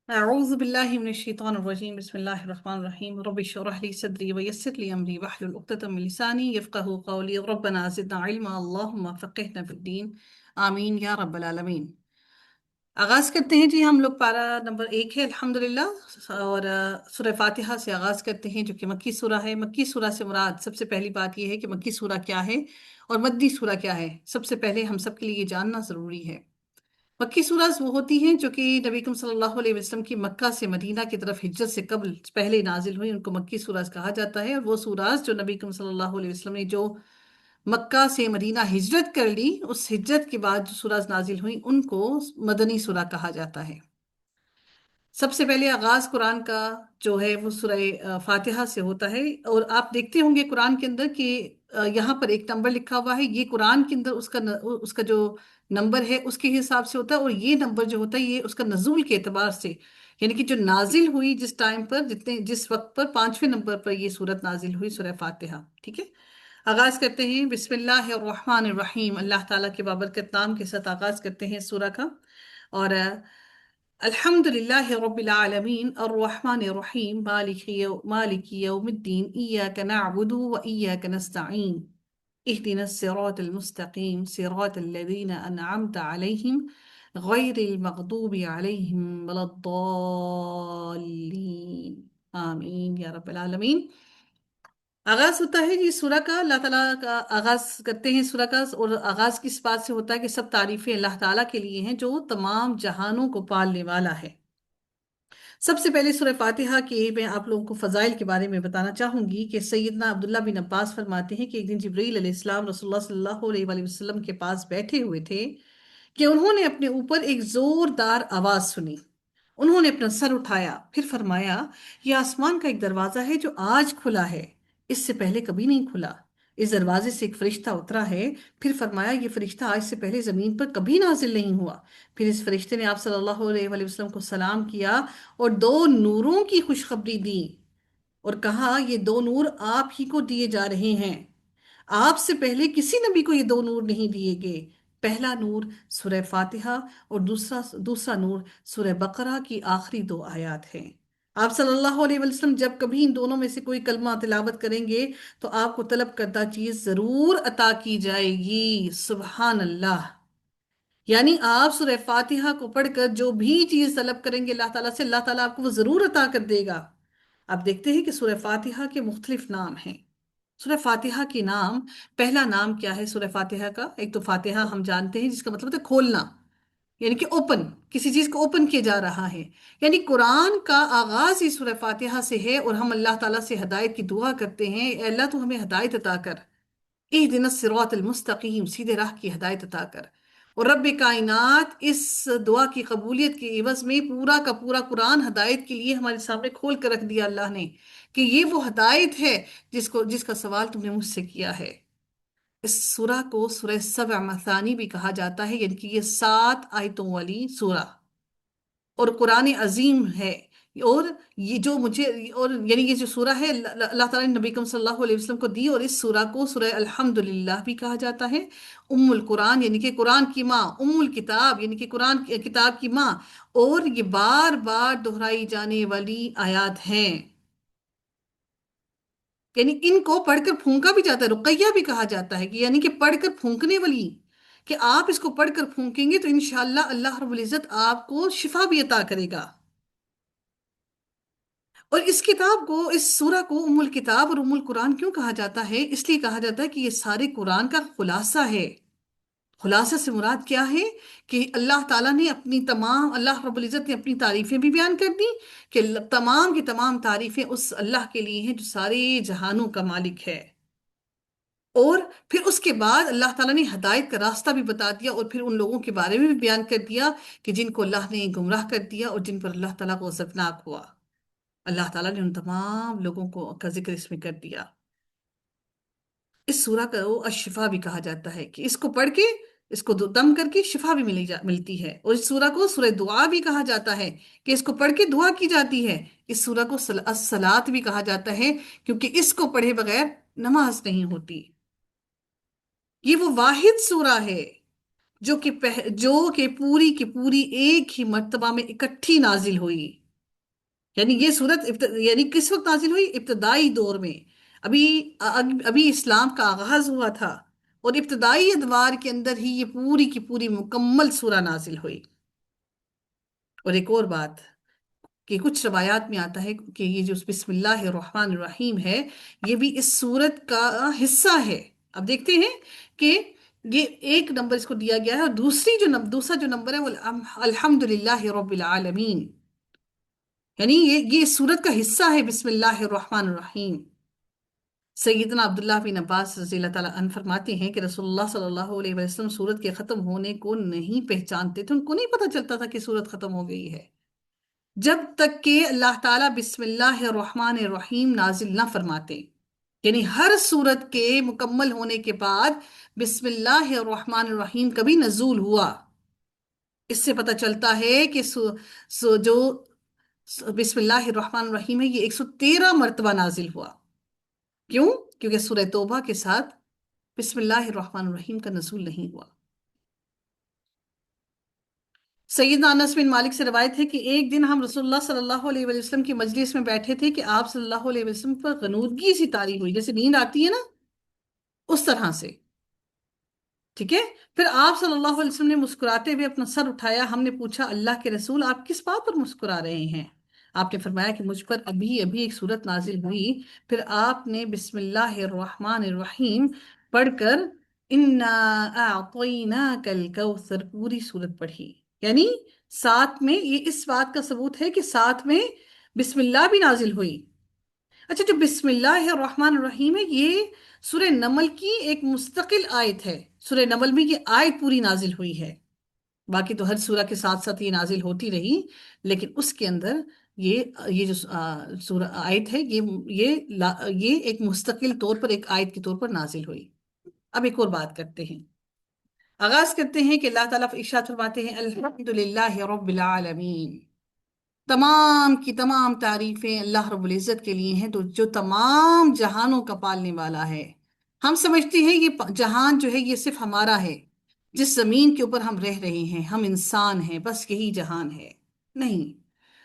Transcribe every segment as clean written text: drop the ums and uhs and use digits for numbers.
أعوذ بالله من الشيطان الرجيم بسم الله الرحمن الرحيم رب اشرح لي صدري ويسر لي أمري واحلل عقدة من لساني يفقهوا قولي ربنا زدنا علما اللهم فقهنا في الدين آمین یا رب العالمین۔ آغاز کرتے ہیں جی، ہم لوگ پارہ نمبر 1 ہے الحمدللہ، اور سورہ فاتحہ سے آغاز کرتے ہیں جو کہ مکی سورہ ہے۔ مکی سورہ سے مراد سب سے پہلی بات یہ ہے کہ مکی سورہ کیا ہے اور مدنی سورہ کیا ہے، سب سے پہلے ہم سب کے لیے یہ جاننا ضروری ہے۔ مکی سورج وہ ہوتی ہیں جو کہ نبی کریم صلی اللہ علیہ وسلم کی مکہ سے مدینہ کی طرف ہجرت سے قبل پہلے نازل ہوئی، ان کو مکی سورج کہا جاتا ہے۔ اور وہ سورج جو نبی کریم صلی اللہ علیہ وسلم نے جو مکہ سے مدینہ ہجرت کر لی، اس ہجرت کے بعد جو سورج نازل ہوئی ان کو مدنی سورہ کہا جاتا ہے۔ سب سے پہلے آغاز قرآن کا جو ہے وہ سورہ فاتحہ سے ہوتا ہے، اور آپ دیکھتے ہوں گے قرآن کے اندر کہ یہاں پر ایک نمبر لکھا ہوا ہے، یہ قرآن کے اندر اس کا جو نمبر ہے اس کے حساب سے ہوتا ہے، اور یہ نمبر جو ہوتا ہے یہ اس کا نزول کے اعتبار سے، یعنی کہ جو نازل ہوئی جس ٹائم پر، جس وقت پر 5ویں نمبر پر یہ سورت نازل ہوئی، سورہ فاتحہ۔ ٹھیک ہے، آغاز کرتے ہیں بسم اللہ الرحمن الرحیم، اللہ تعالیٰ کے بابرکت نام کے ساتھ آغاز کرتے ہیں سورہ کا۔ اور الحمد للہ رب العالمین الرحمن الرحیم مالک یوم الدین ایاک نعبد و ایاک نستعین اهدنا الصراط المستقیم صراط الذین انعمت علیہم غیر المغضوب علیہم ولا الضالین آمین یا رب العالمین۔ آغاز ہوتا ہے جی سورہ کا، اللہ تعالیٰ کا آغاز کرتے ہیں سورہ کا، اور آغاز کس بات سے ہوتا ہے کہ سب تعریفیں اللہ تعالیٰ کے لیے ہیں جو تمام جہانوں کو پالنے والا ہے۔ سب سے پہلے سورہ فاتحہ کے میں آپ لوگوں کو فضائل کے بارے میں بتانا چاہوں گی کہ سیدنا عبداللہ بن عباس فرماتے ہیں کہ ایک دن جبرائیل علیہ السلام رسول اللہ صلی اللہ علیہ وآلہ وسلم کے پاس بیٹھے ہوئے تھے کہ انہوں نے اپنے اوپر ایک زوردار آواز سنی۔ انہوں نے اپنا سر اٹھایا، پھر فرمایا یہ آسمان کا ایک دروازہ ہے جو آج کھلا ہے، اس سے پہلے کبھی نہیں کھلا۔ اس دروازے سے ایک فرشتہ اترا ہے، پھر فرمایا یہ فرشتہ آج سے پہلے زمین پر کبھی نازل نہیں ہوا۔ پھر اس فرشتے نے آپ صلی اللہ علیہ وآلہ وسلم کو سلام کیا اور 2 نوروں کی خوشخبری دی اور کہا یہ 2 نور آپ ہی کو دیے جا رہے ہیں، آپ سے پہلے کسی نبی کو یہ 2 نور نہیں دیے گئے۔ پہلا نور سورہ فاتحہ اور دوسرا نور سورہ بقرہ کی آخری 2 آیات ہیں۔ آپ صلی اللہ علیہ وسلم جب کبھی ان دونوں میں سے کوئی کلمہ تلاوت کریں گے تو آپ کو طلب کردہ چیز ضرور عطا کی جائے گی۔ سبحان اللہ! یعنی آپ سورہ فاتحہ کو پڑھ کر جو بھی چیز طلب کریں گے اللہ تعالیٰ سے، اللہ تعالیٰ آپ کو وہ ضرور عطا کر دے گا۔ آپ دیکھتے ہیں کہ سورہ فاتحہ کے مختلف نام ہیں۔ سورہ فاتحہ کے نام، پہلا نام کیا ہے سورہ فاتحہ کا؟ ایک تو فاتحہ ہم جانتے ہیں جس کا مطلب ہوتا ہے کھولنا، یعنی کہ اوپن، کسی چیز کو اوپن کیا جا رہا ہے، یعنی قرآن کا آغاز ہی سورہ فاتحہ سے ہے، اور ہم اللہ تعالیٰ سے ہدایت کی دعا کرتے ہیں، اے اللہ تو ہمیں ہدایت عطا کر، اہدنا الصراط المستقیم، سیدھے راہ کی ہدایت عطا کر۔ اور رب کائنات اس دعا کی قبولیت کے عوض میں پورا کا پورا قرآن ہدایت کے لیے ہمارے سامنے کھول کر رکھ دیا اللہ نے، کہ یہ وہ ہدایت ہے جس کا سوال تم نے مجھ سے کیا ہے۔ اس سورہ کو سورہ سبع مثانی بھی کہا جاتا ہے، یعنی کہ یہ 7 آیتوں والی سورہ اور قرآن عظیم ہے۔ اور یہ جو مجھے، اور یعنی یہ جو سورہ ہے اللہ تعالیٰ نے نبی کریم صلی اللہ علیہ وسلم کو دی، اور اس سورہ کو سورہ الحمدللہ بھی کہا جاتا ہے، ام القرآن یعنی کہ قرآن کی ماں، ام الکتاب یعنی کہ قرآن کتاب کی ماں، اور یہ بار بار دہرائی جانے والی آیات ہیں، یعنی ان کو پڑھ کر پھونکا بھی جاتا ہے، رقیہ بھی کہا جاتا ہے، کہ یعنی کہ پڑھ کر پھونکنے والی، کہ آپ اس کو پڑھ کر پھونکیں گے تو انشاءاللہ اللہ رب العزت آپ کو شفا بھی عطا کرے گا۔ اور اس کتاب کو، اس سورہ کو ام الکتاب اور ام القرآن کیوں کہا جاتا ہے؟ اس لیے کہا جاتا ہے کہ یہ سارے قرآن کا خلاصہ ہے۔ خلاصہ سے مراد کیا ہے؟ کہ اللہ تعالیٰ نے اللہ رب العزت نے اپنی تعریفیں بھی بیان کر دی، کہ تمام کی تمام تعریفیں اس اللہ کے لیے ہیں جو سارے جہانوں کا مالک ہے۔ اور پھر اس کے بعد اللہ تعالیٰ نے ہدایت کا راستہ بھی بتا دیا، اور پھر ان لوگوں کے بارے میں بھی بیان کر دیا کہ جن کو اللہ نے گمراہ کر دیا اور جن پر اللہ تعالیٰ کو غضبناک ہوا۔ اللہ تعالیٰ نے ان تمام لوگوں کا ذکر اس میں کر دیا۔ اس سورہ کو الشفا بھی کہا جاتا ہے، کہ اس کو پڑھ کے، اس کو دم کر کے شفا بھی ملتی ہے۔ اور اس سورہ کو سورہ دعا بھی کہا جاتا ہے، کہ اس کو پڑھ کے دعا کی جاتی ہے۔ اس سورہ کو الصلاۃ بھی کہا جاتا ہے، کیونکہ اس کو پڑھے بغیر نماز نہیں ہوتی۔ یہ وہ واحد سورہ ہے جو کہ پوری کی پوری ایک ہی مرتبہ میں اکٹھی نازل ہوئی۔ یعنی یہ صورت یعنی کس وقت نازل ہوئی؟ ابتدائی دور میں، ابھی ابھی اسلام کا آغاز ہوا تھا، اور ابتدائی ادوار کے اندر ہی یہ پوری کی پوری مکمل سورہ نازل ہوئی۔ اور ایک اور بات کہ کچھ روایات میں آتا ہے کہ یہ جو بسم اللہ الرحمن الرحیم ہے، یہ بھی اس سورت کا حصہ ہے۔ اب دیکھتے ہیں کہ یہ ایک نمبر اس کو دیا گیا ہے، اور دوسرا جو نمبر ہے وہ الحمد للہ رب العالمین، یعنی یہ اس سورت کا حصہ ہے بسم اللہ الرحمن الرحیم۔ سیدنا عبداللہ بن عباس رضی اللہ تعالیٰ عنہ فرماتے ہیں کہ رسول اللہ صلی اللہ علیہ وسلم سورت کے ختم ہونے کو نہیں پہچانتے تھے، ان کو نہیں پتہ چلتا تھا کہ سورت ختم ہو گئی ہے، جب تک کہ اللہ تعالیٰ بسم اللہ الرحمن الرحیم نازل نہ فرماتے۔ یعنی ہر سورت کے مکمل ہونے کے بعد بسم اللہ الرحمن الرحیم کا بھی نزول ہوا۔ اس سے پتہ چلتا ہے کہ جو بسم اللہ الرحمن الرحیم ہے یہ 113 مرتبہ نازل ہوا۔ کیوں؟ کیونکہ سورہ توبہ کے ساتھ بسم اللہ الرحمن الرحیم کا نزول نہیں ہوا۔ سیدنا انس بن مالک سے روایت ہے کہ ایک دن ہم رسول اللہ صلی اللہ علیہ وسلم کی مجلس میں بیٹھے تھے کہ آپ صلی اللہ علیہ وسلم پر غنودگی سی طاری ہوئی، جیسے نیند آتی ہے نا اس طرح سے، ٹھیک ہے؟ پھر آپ صلی اللہ علیہ وسلم نے مسکراتے ہوئے اپنا سر اٹھایا، ہم نے پوچھا اللہ کے رسول آپ کس بات پر مسکرا رہے ہیں؟ آپ نے فرمایا کہ مجھ پر ابھی ابھی ایک سورت نازل ہوئی، پھر آپ نے بسم اللہ الرحمن الرحیم پڑھ کر انا اعطیناک الکوثر پوری سورت پڑھی، یعنی ساتھ میں یہ اس بات کا ثبوت ہے کہ ساتھ میں بسم اللہ بھی نازل ہوئی۔ اچھا، جو بسم اللہ الرحمن الرحیم ہے یہ سورہ نمل کی ایک مستقل آیت ہے، سورہ نمل میں یہ آیت پوری نازل ہوئی ہے، باقی تو ہر سورہ کے ساتھ ساتھ یہ نازل ہوتی رہی، لیکن اس کے اندر یہ جو سورہ آیت ہے یہ ایک مستقل طور پر ایک آیت کے طور پر نازل ہوئی۔ اب ایک اور بات کرتے ہیں، آغاز کرتے ہیں کہ اللہ تعالیٰ ارشاد فرماتے ہیں الحمدللہ رب العالمین، تمام کی تمام تعریفیں اللہ رب العزت کے لیے ہیں جو تمام جہانوں کا پالنے والا ہے۔ ہم سمجھتے ہیں یہ جہان جو ہے یہ صرف ہمارا ہے، جس زمین کے اوپر ہم رہ رہے ہیں، ہم انسان ہیں، بس یہی جہان ہے، نہیں،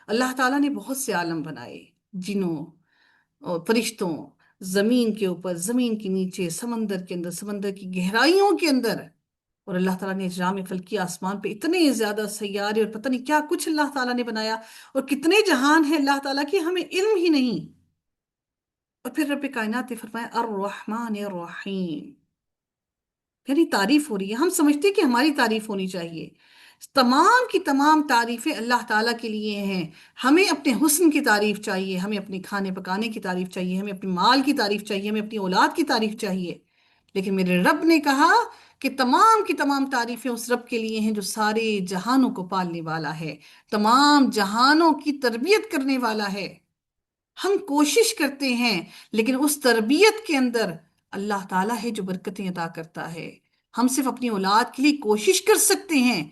اللہ تعالیٰ نے بہت سے عالم بنائے، جنوں اور فرشتوں، زمین کے اوپر، زمین کے نیچے، سمندر کے اندر، سمندر کی گہرائیوں کے اندر، اور اللہ تعالیٰ نے اجرام فلکی آسمان پہ اتنے زیادہ سیارے اور پتہ نہیں کیا کچھ اللہ تعالیٰ نے بنایا، اور کتنے جہان ہیں اللہ تعالیٰ کی ہمیں علم ہی نہیں۔ اور پھر رب کائنات نے فرمایا الرحمن الرحیم، یعنی تعریف ہو رہی ہے، ہم سمجھتے کہ ہماری تعریف ہونی چاہیے، تمام کی تمام تعریفیں اللہ تعالیٰ کے لیے ہیں۔ ہمیں اپنے حسن کی تعریف چاہیے، ہمیں اپنے کھانے پکانے کی تعریف چاہیے، ہمیں اپنے مال کی تعریف چاہیے، ہمیں اپنی اولاد کی تعریف چاہیے، لیکن میرے رب نے کہا کہ تمام کی تمام تعریفیں اس رب کے لیے ہیں جو سارے جہانوں کو پالنے والا ہے، تمام جہانوں کی تربیت کرنے والا ہے۔ ہم کوشش کرتے ہیں، لیکن اس تربیت کے اندر اللہ تعالیٰ ہے جو برکتیں عطا کرتا ہے۔ ہم صرف اپنی اولاد کے لیے کوشش کر سکتے ہیں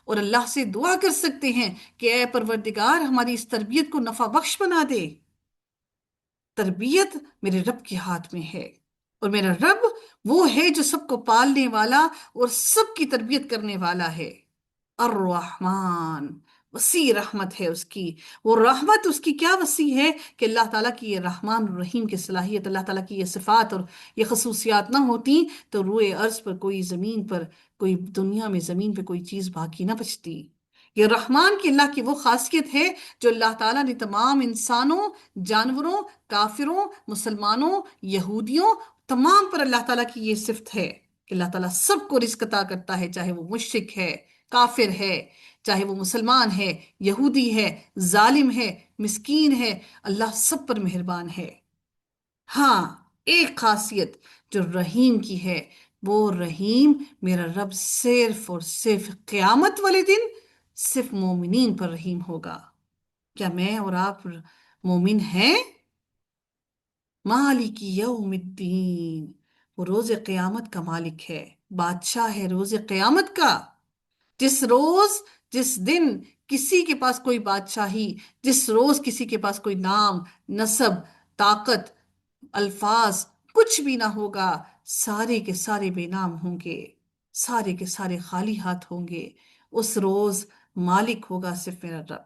اور اللہ سے دعا کر سکتے ہیں کہ اے پروردگار ہماری اس تربیت کو نفع بخش بنا دے۔ تربیت میرے رب کے ہاتھ میں ہے، اور میرا رب وہ ہے جو سب کو پالنے والا اور سب کی تربیت کرنے والا ہے۔ الرحمن، وسیع رحمت ہے اس کی، وہ رحمت اس کی کیا وسیع ہے کہ اللہ تعالیٰ کی یہ رحمان الرحیم کی صلاحیت، اللہ تعالیٰ کی یہ صفات اور یہ خصوصیات نہ ہوتی تو روئے ارض پر کوئی زمین پر کوئی دنیا میں زمین پہ کوئی چیز باقی نہ بچتی۔ یہ رحمان کی اللہ کی وہ خاصیت ہے جو اللہ تعالیٰ نے تمام انسانوں، جانوروں، کافروں، مسلمانوں، یہودیوں، تمام پر اللہ تعالیٰ کی یہ صفت ہے کہ اللہ تعالیٰ سب کو رزق عطا کرتا ہے، چاہے وہ مشرک ہے، کافر ہے، چاہے وہ مسلمان ہے، یہودی ہے، ظالم ہے، مسکین ہے، اللہ سب پر مہربان ہے۔ ہاں، ایک خاصیت جو رحیم کی ہے، وہ رحیم میرا رب صرف اور صرف قیامت والے دن صرف مومنین پر رحیم ہوگا۔ کیا میں اور آپ مومن ہیں؟ مالک یوم الدین، وہ روز قیامت کا مالک ہے، بادشاہ ہے روز قیامت کا، جس روز، جس دن کسی کے پاس کوئی بادشاہی، جس روز کسی کے پاس کوئی نام، نسب، طاقت، الفاظ کچھ بھی نہ ہوگا، سارے کے سارے بے نام ہوں گے، سارے کے سارے خالی ہاتھ ہوں گے، اس روز مالک ہوگا صرف میرا رب۔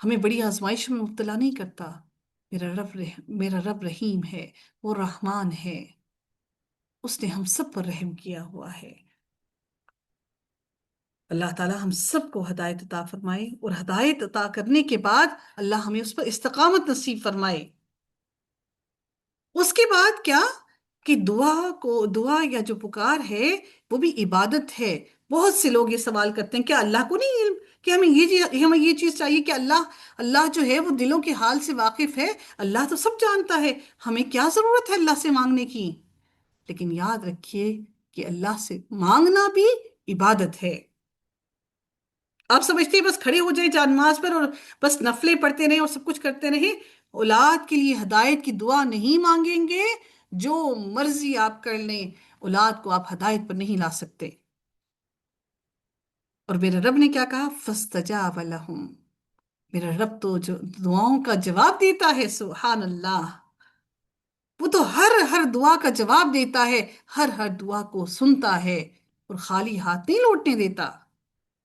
ہمیں بڑی آزمائش میں مبتلا نہیں کرتا۔ میرا رب رحیم ہے، وہ رحمان ہے، اس نے ہم سب پر رحم کیا ہوا ہے۔ اللہ تعالی ہم سب کو ہدایت عطا فرمائے، اور ہدایت عطا کرنے کے بعد اللہ ہمیں اس پر استقامت نصیب فرمائے۔ اس کے بعد کیا کہ دعا یا جو پکار ہے وہ بھی عبادت ہے۔ بہت سے لوگ یہ سوال کرتے ہیں، کیا اللہ کو نہیں علم کہ ہمیں یہ چیز چاہیے؟ کہ اللہ جو ہے وہ دلوں کے حال سے واقف ہے، اللہ تو سب جانتا ہے، ہمیں کیا ضرورت ہے اللہ سے مانگنے کی؟ لیکن یاد رکھیے کہ اللہ سے مانگنا بھی عبادت ہے۔ آپ سمجھتے ہیں بس کھڑے ہو جائیں جان نماز پر اور بس نفلیں پڑھتے رہیں اور سب کچھ کرتے رہیں، اولاد کے لیے ہدایت کی دعا نہیں مانگیں گے؟ جو مرضی آپ کر لیں، اولاد کو آپ ہدایت پر نہیں لا سکتے۔ اور میرے رب نے کیا کہا؟ فَاسْتَجَابَ لَهُمْ۔ میرا رب تو جو دعاؤں کا جواب دیتا ہے، سبحان اللہ، وہ تو ہر ہر دعا کا جواب دیتا ہے، ہر ہر دعا کو سنتا ہے، اور خالی ہاتھ نہیں لوٹنے دیتا۔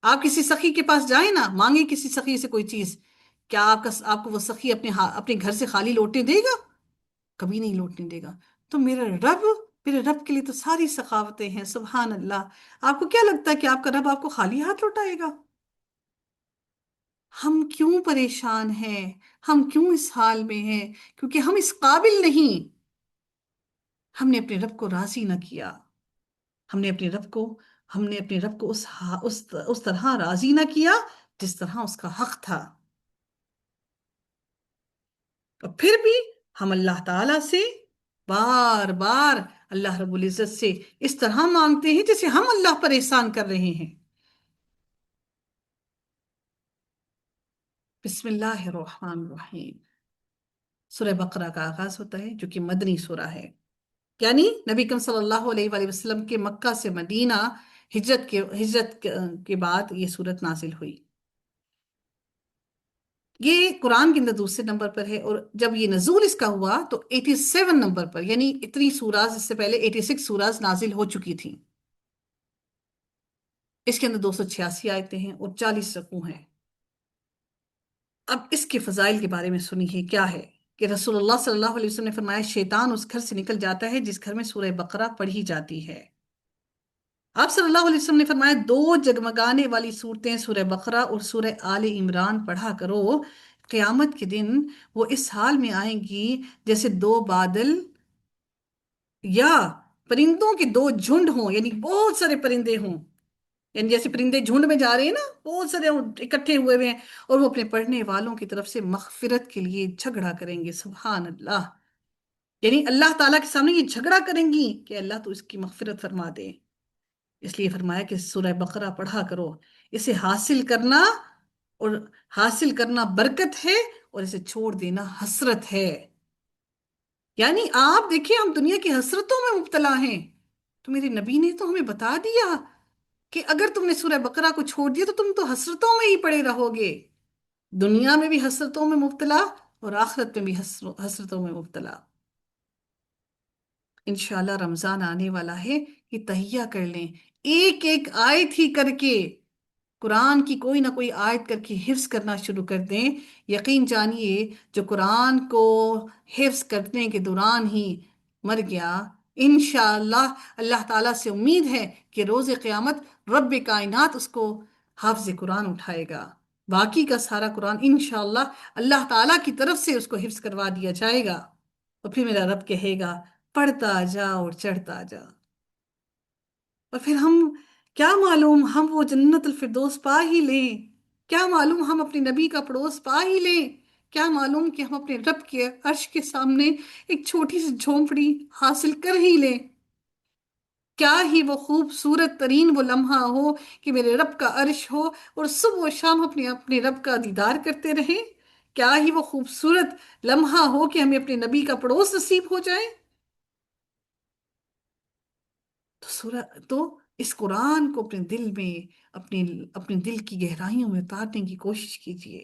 آپ کسی سخی کے پاس جائیں نا، مانگیں کسی سخی سے کوئی چیز، کیا آپ کو وہ سخی اپنے گھر سے خالی لوٹنے دے گا؟ کبھی نہیں لوٹنے دے گا۔ تو میرے رب کے لیے تو ساری سخاوتیں ہیں، سبحان اللہ۔ آپ کو کیا لگتا ہے کہ آپ کا رب آپ کو خالی ہاتھ لوٹائے گا؟ ہم کیوں پریشان ہیں؟ ہم کیوں اس حال میں ہیں؟ کیونکہ ہم اس قابل نہیں، ہم نے اپنے رب کو راضی نہ کیا۔ ہم نے اپنے رب کو ہم نے اپنے رب کو اس طرح راضی نہ کیا جس طرح اس کا حق تھا۔ اور پھر بھی ہم اللہ تعالی سے بار بار، اللہ رب العزت سے اس طرح مانگتے ہیں جیسے ہم اللہ پر احسان کر رہے ہیں۔ بسم اللہ الرحمن الرحیم، سورہ بقرہ کا آغاز ہوتا ہے، جو کہ مدنی سورہ ہے، یعنی نبی کریم صلی اللہ علیہ وآلہ وسلم کے مکہ سے مدینہ ہجرت کے بعد یہ سورت نازل ہوئی۔ یہ قرآن کے اندر دوسرے نمبر پر ہے، اور جب یہ نزول اس کا ہوا تو 87 نمبر پر، یعنی اتنی سوراز، اس سے پہلے 86 سوراز نازل ہو چکی تھیں۔ اس کے اندر 286 آیتیں ہیں اور 40 رکوع ہیں۔ اب اس کے فضائل کے بارے میں سنیے کیا ہے کہ رسول اللہ صلی اللہ علیہ وسلم نے فرمایا، شیطان اس گھر سے نکل جاتا ہے جس گھر میں سورہ بقرہ پڑھی جاتی ہے۔ آپ صلی اللہ علیہ وسلم نے فرمایا، دو جگمگانے والی صورتیں سورہ بقرہ اور سورہ آل عمران پڑھا کرو، قیامت کے دن وہ اس حال میں آئیں گی جیسے دو بادل یا پرندوں کے دو جھنڈ ہوں، یعنی بہت سارے پرندے ہوں، یعنی جیسے پرندے جھنڈ میں جا رہے ہیں نا، بہت سارے اکٹھے ہوئے ہوئے ہیں، اور وہ اپنے پڑھنے والوں کی طرف سے مغفرت کے لیے جھگڑا کریں گے، سبحان اللہ۔ یعنی اللہ تعالیٰ کے سامنے یہ جھگڑا کریں گی کہ اللہ تو اس کی مغفرت فرما دے۔ اس لیے فرمایا کہ سورہ بقرہ پڑھا کرو، اسے حاصل کرنا برکت ہے، اور اسے چھوڑ دینا حسرت ہے۔ یعنی آپ دیکھیں، ہم دنیا کی حسرتوں میں مبتلا ہیں، تو میرے نبی نے تو ہمیں بتا دیا کہ اگر تم نے سورہ بقرہ کو چھوڑ دیا تو تم تو حسرتوں میں ہی پڑے رہو گے، دنیا میں بھی حسرتوں میں مبتلا اور آخرت میں بھی حسرتوں میں مبتلا۔ انشاءاللہ رمضان آنے والا ہے، یہ تہیہ کر لیں، ایک ایک آیت ہی کر کے، قرآن کی کوئی نہ کوئی آیت کر کے حفظ کرنا شروع کر دیں۔ یقین جانیے، جو قرآن کو حفظ کرنے کے دوران ہی مر گیا، انشاءاللہ اللہ تعالیٰ سے امید ہے کہ روز قیامت رب کائنات اس کو حافظ قرآن اٹھائے گا، باقی کا سارا قرآن انشاءاللہ اللہ تعالیٰ کی طرف سے اس کو حفظ کروا دیا جائے گا، اور پھر میرا رب کہے گا، پڑھتا جا اور چڑھتا جا۔ اور پھر کیا معلوم ہم وہ جنت الفردوس پا ہی لیں، کیا معلوم ہم اپنے نبی کا پڑوس پا ہی لیں، کیا معلوم کہ ہم اپنے رب کے عرش کے سامنے ایک چھوٹی سی جھونپڑی حاصل کر ہی لیں۔ کیا ہی وہ خوبصورت ترین وہ لمحہ ہو کہ میرے رب کا عرش ہو، اور صبح و شام اپنے رب کا دیدار کرتے رہیں۔ کیا ہی وہ خوبصورت لمحہ ہو کہ ہمیں اپنے نبی کا پڑوس نصیب ہو جائے۔ تو اس قرآن کو اپنے دل میں، اپنے دل کی گہرائیوں میں اتارنے کی کوشش کیجیے۔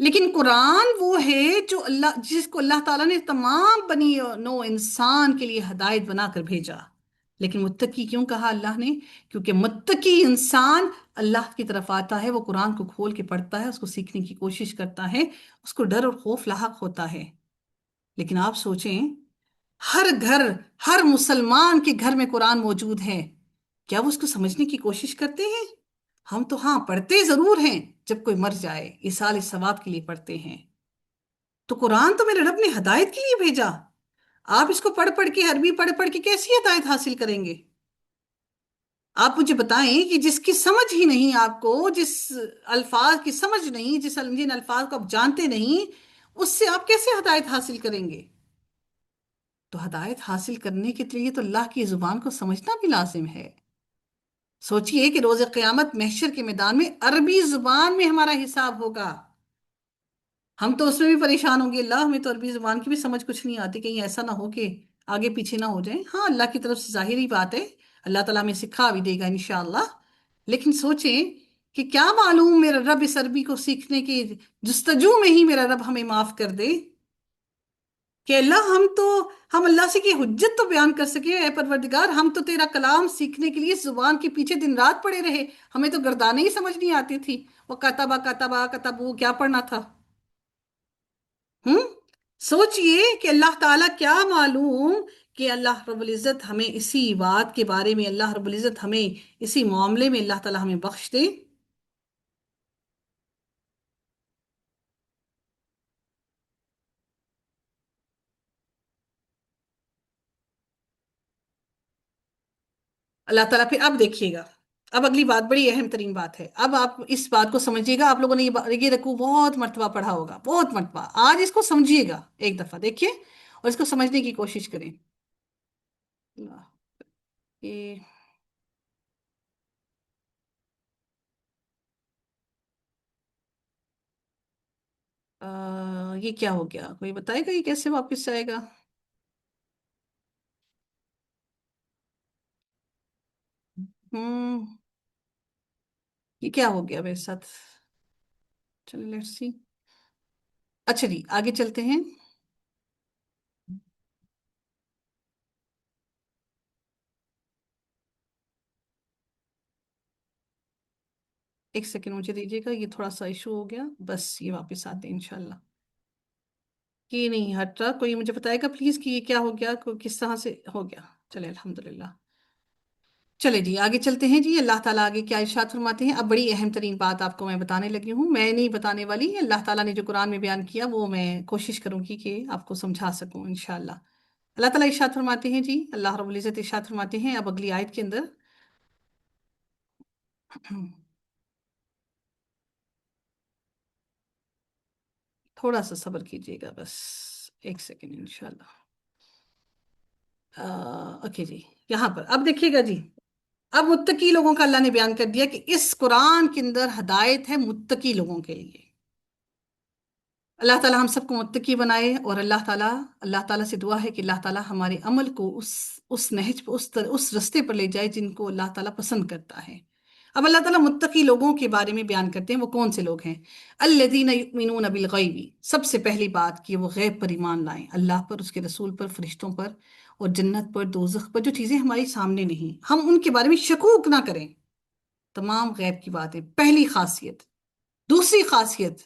لیکن قرآن وہ ہے جو اللہ جس کو اللہ تعالیٰ نے تمام بنی نو انسان کے لیے ہدایت بنا کر بھیجا۔ لیکن متقی کیوں کہا اللہ نے؟ کیونکہ متقی انسان اللہ کی طرف آتا ہے، وہ قرآن کو کھول کے پڑھتا ہے، اس کو سیکھنے کی کوشش کرتا ہے، اس کو ڈر اور خوف لاحق ہوتا ہے۔ لیکن آپ سوچیں، ہر گھر، ہر مسلمان کے گھر میں قرآن موجود ہے، کیا وہ اس کو سمجھنے کی کوشش کرتے ہیں؟ ہم تو ہاں پڑھتے ضرور ہیں، جب کوئی مر جائے ایصال ثواب کے لیے پڑھتے ہیں۔ تو قرآن تو میرے رب نے ہدایت کے لیے بھیجا، آپ اس کو پڑھ پڑھ کے، عربی پڑھ پڑھ کے کیسی ہدایت حاصل کریں گے؟ آپ مجھے بتائیں کہ جس کی سمجھ ہی نہیں آپ کو، جس الفاظ کی سمجھ نہیں، جن الفاظ کو آپ جانتے نہیں، اس سے آپ کیسے ہدایت حاصل کریں گے؟ تو ہدایت حاصل کرنے کے لیے تو اللہ کی زبان کو سمجھنا بھی لازم ہے۔ سوچئے کہ روز قیامت محشر کے میدان میں عربی زبان میں ہمارا حساب ہوگا، ہم تو اس میں بھی پریشان ہوں گے، اللہ ہمیں تو عربی زبان کی بھی سمجھ کچھ نہیں آتی، کہیں ایسا نہ ہو کہ آگے پیچھے نہ ہو جائیں۔ ہاں اللہ کی طرف سے ظاہری بات ہے، اللہ تعالیٰ ہمیں سکھا بھی دے گا انشاءاللہ، لیکن سوچیں کہ کیا معلوم میرا رب اس عربی کو سیکھنے کی جستجو میں ہی میرا رب ہمیں معاف کر دے، کہ اللہ ہم اللہ سے کی حجت تو بیان کر سکے، اے پروردگار ہم تو تیرا کلام سیکھنے کے لیے اس زبان کے پیچھے دن رات پڑے رہے، ہمیں تو گردانیں ہی سمجھ نہیں آتی تھی، وہ کتبہ کتبہ کتبو کیا پڑھنا تھا؟ ہم سوچئے کہ اللہ تعالیٰ کیا معلوم کہ اللہ رب العزت ہمیں اسی بات کے بارے میں، اللہ رب العزت ہمیں اسی معاملے میں اللہ تعالیٰ ہمیں بخش دے۔ اللہ تعالیٰ پھر اب دیکھیے گا، اب اگلی بات بڑی اہم ترین بات ہے، اب آپ اس بات کو سمجھیے گا، آپ لوگوں نے یہ رکوع بہت مرتبہ پڑھا ہوگا، بہت مرتبہ، آج اس کو سمجھیے گا، ایک دفعہ دیکھیے اور اس کو سمجھنے کی کوشش کریں۔ یہ یہ کیا ہو گیا؟ کوئی بتائے گا یہ کیسے واپس آئے گا؟ ہم یہ کیا ہو گیا میرے ساتھ؟ چلیں لیٹس سی۔ اچھا جی آگے چلتے ہیں۔ ایک سیکنڈ مجھے دیجیے گا، یہ تھوڑا سا ایشو ہو گیا، بس یہ واپس آتے ہیں انشاءاللہ۔ یہ نہیں ہٹ رہا، کوئی مجھے بتائے گا پلیز کہ یہ کیا ہو گیا، کس طرح سے ہو گیا؟ چلے الحمدللہ۔ چلے جی آگے چلتے ہیں جی، اللہ تعالیٰ آگے کیا ارشاد فرماتے ہیں؟ اب بڑی اہم ترین بات آپ کو میں بتانے لگی ہوں، میں نہیں بتانے والی، اللہ تعالیٰ نے جو قرآن میں بیان کیا وہ میں کوشش کروں گی کہ آپ کو سمجھا سکوں انشاءاللہ۔ اللہ تعالیٰ ارشاد فرماتے ہیں جی، اللہ رب العزت ارشاد فرماتے ہیں اب اگلی آیت کے اندر، تھوڑا سا صبر کیجیے گا بس، ایک سیکنڈ انشاءاللہ۔ اوکے جی، یہاں پر اب دیکھیے گا جی، اب متقی لوگوں کا اللہ نے بیان کر دیا کہ اس قرآن کے اندر ہدایت ہے متقی لوگوں کے لیے۔ اللہ تعالیٰ ہم سب کو متقی بنائے، اور اللہ تعالیٰ سے دعا ہے کہ اللہ تعالیٰ ہمارے عمل کو اس نہج پہ، اس رستے پر لے جائے جن کو اللہ تعالیٰ پسند کرتا ہے۔ اب اللہ تعالیٰ متقی لوگوں کے بارے میں بیان کرتے ہیں، وہ کون سے لوگ ہیں؟ الذین یؤمنون بالغیب، سب سے پہلی بات کہ وہ غیب پر ایمان لائیں، اللہ پر، اس کے رسول پر، فرشتوں پر، اور جنت پر، دوزخ پر، جو چیزیں ہماری سامنے نہیں ہم ان کے بارے میں شکوک نہ کریں، تمام غیب کی باتیں، پہلی خاصیت۔ دوسری خاصیت،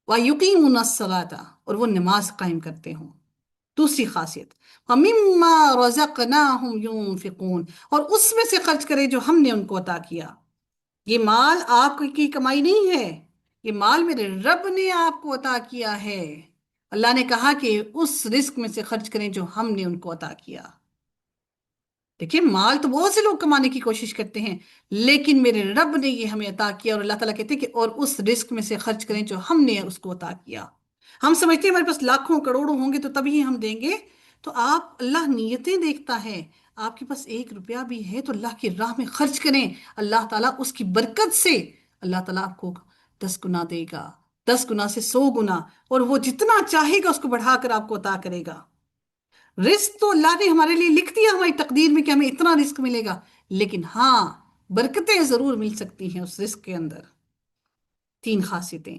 وَيُقِيمُونَ الصَّلَاةَ، اور وہ نماز قائم کرتے ہوں، دوسری خاصیت۔ وَمِمَّا رَزَقْنَاهُمْ يُنْفِقُونَ، اور اس میں سے خرچ کرے جو ہم نے ان کو عطا کیا۔ یہ مال آپ کی کمائی نہیں ہے، یہ مال میرے رب نے آپ کو عطا کیا ہے، اللہ نے کہا کہ اس رزق میں سے خرچ کریں جو ہم نے ان کو عطا کیا۔ دیکھیں مال تو بہت سے لوگ کمانے کی کوشش کرتے ہیں، لیکن میرے رب نے یہ ہمیں عطا کیا، اور اللہ تعالیٰ کہتے ہیں کہ اور اس رزق میں سے خرچ کریں جو ہم نے اس کو عطا کیا۔ ہم سمجھتے ہیں ہمارے پاس لاکھوں کروڑوں ہوں گے تو تبھی ہم دیں گے، تو آپ اللہ نیتیں دیکھتا ہے، آپ کے پاس 1 روپیہ بھی ہے تو اللہ کی راہ میں خرچ کریں، اللہ تعالیٰ اس کی برکت سے اللہ تعالیٰ آپ کو 10 گنا دے گا، 10 گنا سے 100 گنا، اور وہ جتنا چاہے گا اس کو بڑھا کر آپ کو عطا کرے گا۔ رزق تو اللہ نے ہمارے لیے لکھ دیا ہماری تقدیر میں کہ ہمیں اتنا رزق ملے گا، لیکن ہاں برکتیں ضرور مل سکتی ہیں اس رزق کے اندر۔ تین خاصیتیں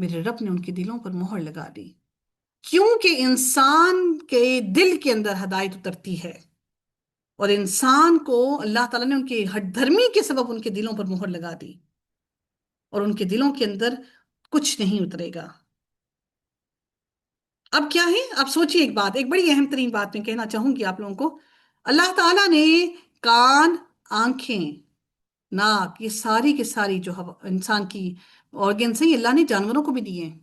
میرے رب نے ان کے دلوں پر مہر لگا دی، کیونکہ انسان کے دل کے اندر ہدایت اترتی ہے، اور انسان کو اللہ تعالیٰ نے ان کی ہٹ دھرمی کے سبب ان کے دلوں پر مہر لگا دی، اور ان کے دلوں کے اندر کچھ نہیں اترے گا۔ اب کیا ہے، آپ سوچیے ایک بات، ایک بڑی اہم ترین بات میں کہنا چاہوں گی آپ لوگوں کو۔ اللہ تعالیٰ نے کان، آنکھیں، ناک، یہ ساری کی ساری جو انسان کی آرگنس ہیں، یہ اللہ نے جانوروں کو بھی دیے ہیں۔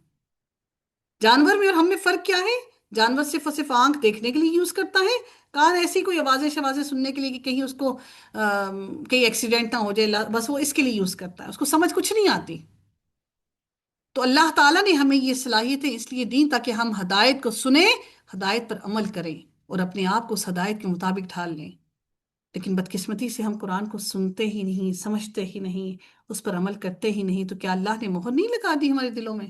جانور میں اور ہم میں فرق کیا ہے؟ جانور صرف اور صرف آنکھ دیکھنے کے لیے یوز کرتا ہے، کان ایسی کوئی آوازیں شوازیں سننے کے لیے کہ کہیں اس کو کہیں ایکسیڈنٹ نہ ہو جائے، بس وہ اس کے لیے یوز کرتا ہے، اس کو سمجھ کچھ نہیں آتی۔ تو اللہ تعالیٰ نے ہمیں یہ صلاحیتیں اس لیے دیں تاکہ ہم ہدایت کو سنیں، ہدایت پر عمل کریں، اور اپنے آپ کو اس ہدایت کے مطابق ڈھال لیں۔ لیکن بدقسمتی سے ہم قرآن کو سنتے ہی نہیں، سمجھتے ہی نہیں، اس پر عمل کرتے ہی نہیں، تو کیا اللہ نے مہر نہیں لگا دی ہمارے دلوں میں؟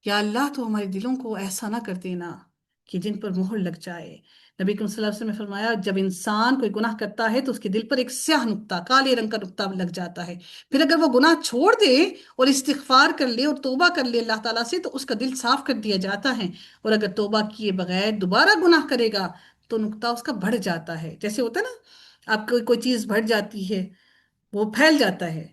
یا اللہ تو ہمارے دلوں کو ایسا نہ کر دینا کہ جن پر مہر لگ جائے۔ نبی کریم صلی اللہ علیہ وسلم نے فرمایا، جب انسان کوئی گناہ کرتا ہے تو اس کے دل پر ایک سیاہ نقطہ، کالے رنگ کا نقطہ لگ جاتا ہے، پھر اگر وہ گناہ چھوڑ دے اور استغفار کر لے اور توبہ کر لے اللہ تعالیٰ سے، تو اس کا دل صاف کر دیا جاتا ہے، اور اگر توبہ کیے بغیر دوبارہ گناہ کرے گا تو نقطہ اس کا بڑھ جاتا ہے۔ جیسے ہوتا ہے نا، آپ کو کوئی چیز بڑھ جاتی ہے، وہ پھیل جاتا ہے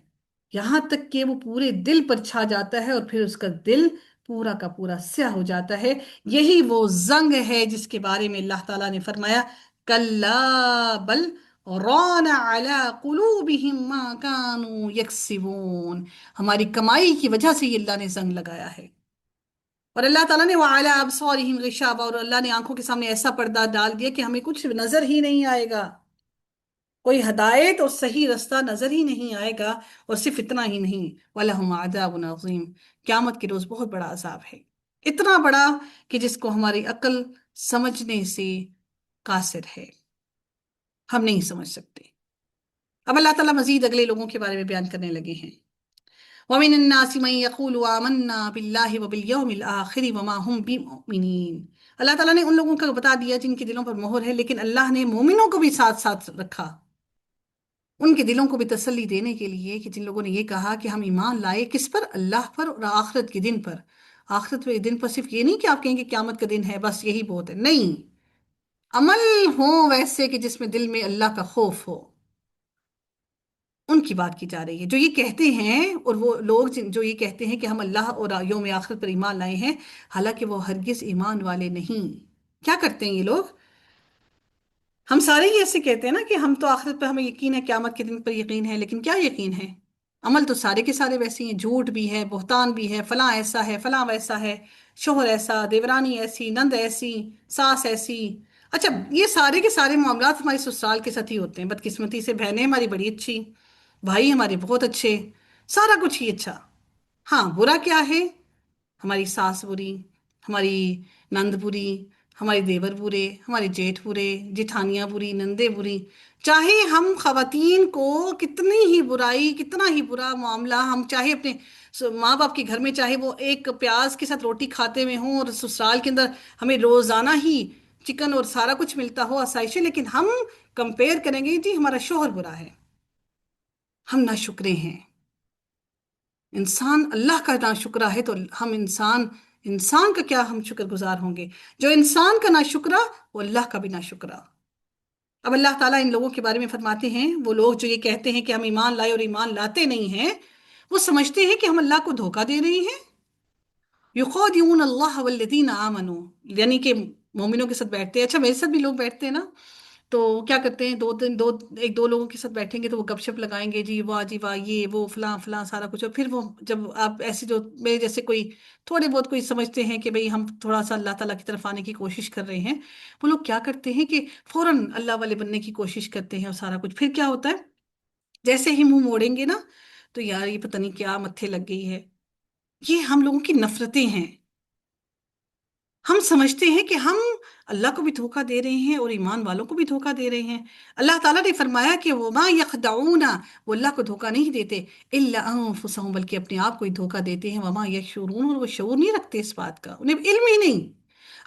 یہاں تک کہ وہ پورے دل پر چھا جاتا ہے، اور پھر اس کا دل پورا کا پورا سیاہ ہو جاتا ہے۔ یہی وہ زنگ ہے جس کے بارے میں اللہ تعالیٰ نے فرمایا، کلا بل ران علی قلوبہم ما کانوا یکسبون، ہماری کمائی کی وجہ سے یہ اللہ نے زنگ لگایا ہے۔ اور اللہ تعالیٰ نے وعلی ابصارہم غشاوہ، اور اللہ نے آنکھوں کے سامنے ایسا پردہ ڈال دیا کہ ہمیں کچھ نظر ہی نہیں آئے گا، کوئی ہدایت اور صحیح رستہ نظر ہی نہیں آئے گا۔ اور صرف اتنا ہی نہیں، وَلَهُمْ عَذَابٌ عَظِيمٌ، قیامت کے روز بہت بڑا عذاب ہے، اتنا بڑا کہ جس کو ہماری عقل سمجھنے سے قاصر ہے، ہم نہیں سمجھ سکتے۔ اب اللہ تعالیٰ مزید اگلے لوگوں کے بارے میں بیان کرنے لگے ہیں، وَمِنَ النَّاسِ مَن يَقُولُ آمَنَّا بِاللَّهِ وَبِالْيَوْمِ الْآخِرِ وَمَا هُمْ بِمُؤْمِنِينَ۔ اللہ تعالیٰ نے ان لوگوں کا بتا دیا جن کے دلوں پر مہر ہے، لیکن اللہ نے مومنوں کو بھی ساتھ ساتھ رکھا، ان کے دلوں کو بھی تسلی دینے کے لیے، کہ جن لوگوں نے یہ کہا کہ ہم ایمان لائے کس پر؟ اللہ پر اور آخرت کے دن پر۔ آخرت کے دن پر صرف یہ نہیں کہ آپ کہیں کہ قیامت کا دن ہے بس یہی بہت ہے، نہیں، عمل ہو ویسے کہ جس میں دل میں اللہ کا خوف ہو، ان کی بات کی جا رہی ہے۔ جو یہ کہتے ہیں، اور وہ لوگ جو یہ کہتے ہیں کہ ہم اللہ اور یوم آخرت پر ایمان لائے ہیں، حالانکہ وہ ہرگز ایمان والے نہیں۔ کیا کرتے ہیں یہ لوگ؟ ہم سارے ہی ایسے کہتے ہیں نا کہ ہم تو آخرت پر ہمیں یقین ہے، قیامت کے دن پر یقین ہے، لیکن کیا یقین ہے؟ عمل تو سارے کے سارے ویسے ہیں، جھوٹ بھی ہے، بہتان بھی ہے، فلاں ایسا ہے، فلاں ویسا ہے، شوہر ایسا، دیورانی ایسی، نند ایسی، ساس ایسی۔ اچھا، یہ سارے کے سارے معاملات ہمارے سسرال کے ساتھ ہی ہوتے ہیں، بدقسمتی سے بہنیں ہماری بڑی اچھی، بھائی ہمارے بہت اچھے، سارا کچھ ہی اچھا۔ ہاں، برا کیا ہے؟ ہماری ساس بری، ہماری نند بری، ہمارے دیور برے، ہمارے جیٹھ برے، جیٹھانیاں بری، نندیں بری۔ چاہے ہم خواتین کو کتنی ہی برائی، کتنا ہی برا معاملہ، ہم چاہے اپنے ماں باپ کے گھر میں چاہے وہ ایک پیاز کے ساتھ روٹی کھاتے ہوئے ہوں، اور سسرال کے اندر ہمیں روزانہ ہی چکن اور سارا کچھ ملتا ہو، آسائشیں، لیکن ہم کمپیئر کریں گے جی ہمارا شوہر برا ہے، ہم ناشکرے ہیں۔ انسان اللہ کا ناشکرا ہے تو ہم انسان کا کیا ہم شکر گزار ہوں گے؟ جو انسان کا ناشکرا، وہ اللہ کا بھی ناشکرا۔ اب اللہ تعالیٰ ان لوگوں کے بارے میں فرماتے ہیں، وہ لوگ جو یہ کہتے ہیں کہ ہم ایمان لائے اور ایمان لاتے نہیں ہیں، وہ سمجھتے ہیں کہ ہم اللہ کو دھوکہ دے رہے ہیں۔ یخادعون اللہ والذین آمنوا، یعنی کہ مومنوں کے ساتھ بیٹھتے ہیں۔ اچھا، میرے ساتھ بھی لوگ بیٹھتے ہیں نا، تو کیا کرتے ہیں، ایک دو لوگوں کے ساتھ بیٹھیں گے تو وہ گپ شپ لگائیں گے، جی واہ یہ وہ فلاں فلاں سارا کچھ، اور پھر وہ جب آپ ایسے جو میرے جیسے کوئی تھوڑے بہت کوئی سمجھتے ہیں کہ بھئی ہم تھوڑا سا اللہ تعالیٰ کی طرف آنے کی کوشش کر رہے ہیں، وہ لوگ کیا کرتے ہیں کہ فوراً اللہ والے بننے کی کوشش کرتے ہیں، اور سارا کچھ پھر کیا ہوتا ہے، جیسے ہی منہ موڑیں گے نا تو یار یہ پتہ نہیں کیا متھے لگ گئی ہے۔ یہ ہم لوگوں کی نفرتیں ہیں۔ ہم سمجھتے ہیں کہ ہم اللہ کو بھی دھوکہ دے رہے ہیں اور ایمان والوں کو بھی دھوکہ دے رہے ہیں۔ اللہ تعالیٰ نے فرمایا کہ وَمَا يَخْدَعُونَ، وہ اللہ کو دھوکہ نہیں دیتے، إِلَّا أَنفُسَهُم، بلکہ اپنے آپ کو ہی دھوکہ دیتے ہیں، وَمَا يَشْعُرُونَ، اور وہ شعور نہیں رکھتے اس بات کا، انہیں علم ہی نہیں۔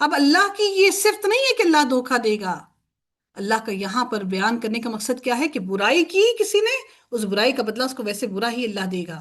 اب اللہ کی یہ صفت نہیں ہے کہ اللہ دھوکہ دے گا۔ اللہ کا یہاں پر بیان کرنے کا مقصد کیا ہے کہ برائی کی کسی نے، اس برائی کا بدلہ اس کو ویسے برا ہی اللہ دے گا،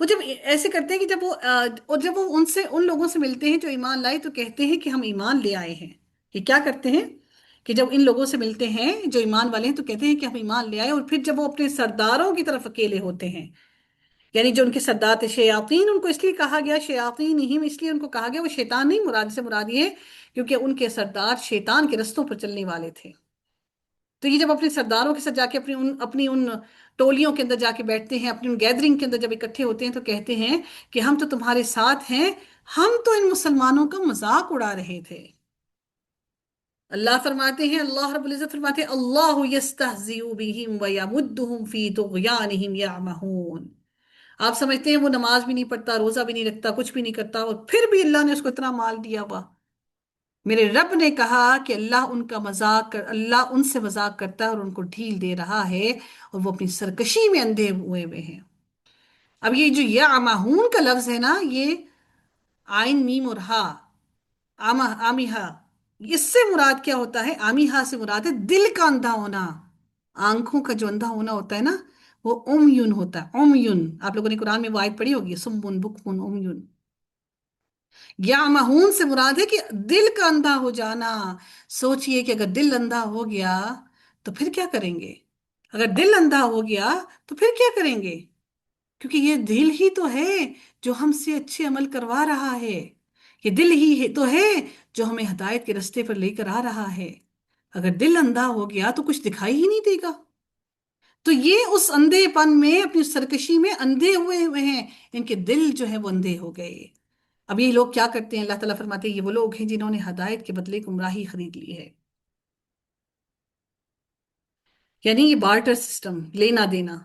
وہ جب ایسے کرتے ہیں کہ جب وہ اور جب وہ ان لوگوں سے ملتے ہیں جو ایمان لائے تو کہتے ہیں کہ ہم ایمان لے آئے ہیں. یہ کیا کرتے ہیں کہ جب ان لوگوں سے ملتے ہیں جو ایمان والے ہیں تو کہتے ہیں کہ ہم ایمان لے آئے، اور پھر جب وہ اپنے سرداروں کی طرف اکیلے ہوتے ہیں، یعنی جو ان کے سردار تھے شیاطین، ان کو اس لیے کہا گیا شیاطین ہی، اس لیے ان کو کہا گیا، وہ شیطان نہیں مراد سے مراد یہ ہے کیونکہ ان کے سردار شیطان کے رستوں پر چلنے والے تھے. تو یہ جب اپنے سرداروں کے ساتھ جا کے اپنی ان ٹولیوں کے اندر جا کے بیٹھتے ہیں، اپنی ان گیدرنگ کے اندر جب اکٹھے ہوتے ہیں تو کہتے ہیں کہ ہم تو تمہارے ساتھ ہیں، ہم تو ان مسلمانوں کا مذاق اڑا رہے تھے. اللہ فرماتے ہیں، اللہ رب العزت فرماتے ہیں اللہ یستہزئ بہم ویمدہم فی طغیانہم یعمہون. آپ سمجھتے ہیں وہ نماز بھی نہیں پڑھتا، روزہ بھی نہیں رکھتا، کچھ بھی نہیں کرتا، اور پھر بھی اللہ نے اس کو اتنا مال دیا ہوا. میرے رب نے کہا کہ اللہ ان سے مذاق کرتا ہے اور ان کو ڈھیل دے رہا ہے، اور وہ اپنی سرکشی میں اندھے ہوئے ہیں. اب یہ جو یعمہون کا لفظ ہے نا، یہ آئن میم اور ہا، آمیہا، اس سے مراد کیا ہوتا ہے؟ آمیہا سے مراد ہے دل کا اندھا ہونا. آنکھوں کا جو اندھا ہونا ہوتا ہے نا، وہ امیون ہوتا ہے. امیون، آپ لوگوں نے قرآن میں وہ آیت پڑھی ہوگی، سمبن بکمن امیون. یا مہون سے مراد ہے کہ دل کا اندھا ہو جانا. سوچئے کہ اگر دل اندھا ہو گیا تو پھر کیا کریں گے؟ اگر دل اندھا ہو گیا تو پھر کیا کریں گے؟ کیونکہ یہ دل ہی تو ہے جو ہم سے اچھے عمل کروا رہا ہے. یہ دل ہی تو ہے جو ہمیں ہدایت کے رستے پر لے کر آ رہا ہے. اگر دل اندھا ہو گیا تو کچھ دکھائی ہی نہیں دے گا. تو یہ اس اندھے پن میں، اپنی سرکشی میں اندھے ہوئے ہیں. ان کے دل جو ہے وہ اندھے ہو گئے. اب یہ لوگ کیا کرتے ہیں؟ اللہ تعالیٰ فرماتے ہیں یہ وہ لوگ ہیں جنہوں نے ہدایت کے بدلے گمراہی خرید لی ہے. یعنی یہ بارٹر سسٹم، لینا دینا.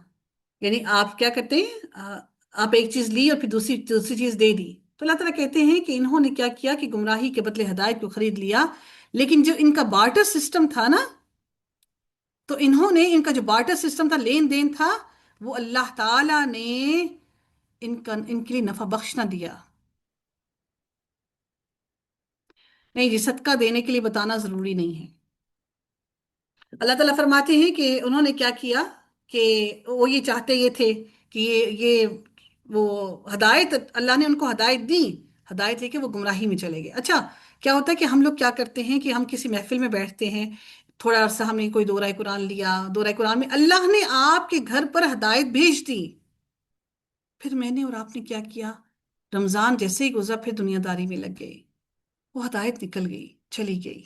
یعنی آپ کیا کرتے ہیں، آپ ایک چیز لی اور پھر دوسری دوسری چیز دے دی. تو اللہ تعالیٰ کہتے ہیں کہ انہوں نے کیا کیا کہ گمراہی کے بدلے ہدایت کو خرید لیا. لیکن جو ان کا بارٹر سسٹم تھا نا، تو انہوں نے، ان کا جو بارٹر سسٹم تھا، لین دین تھا، وہ اللہ تعالیٰ نے ان کے لیے نفع بخش نہ دیا. نہیں جی، صدقہ دینے کے لیے بتانا ضروری نہیں ہے. اللہ تعالیٰ فرماتے ہیں کہ انہوں نے کیا کیا کہ وہ یہ چاہتے یہ تھے کہ یہ وہ ہدایت، اللہ نے ان کو ہدایت دی، ہدایت لے کے وہ گمراہی میں چلے گئے. اچھا، کیا ہوتا ہے کہ ہم لوگ کیا کرتے ہیں کہ ہم کسی محفل میں بیٹھتے ہیں، تھوڑا عرصہ ہم نے کوئی دورہ قرآن لیا، دورہ قرآن میں اللہ نے آپ کے گھر پر ہدایت بھیج دی. پھر میں نے اور آپ نے کیا کیا؟ رمضان جیسے ہی گزرا پھر دنیا داری میں لگ گئے، وہ ہدایت نکل گئی، چلی گئی.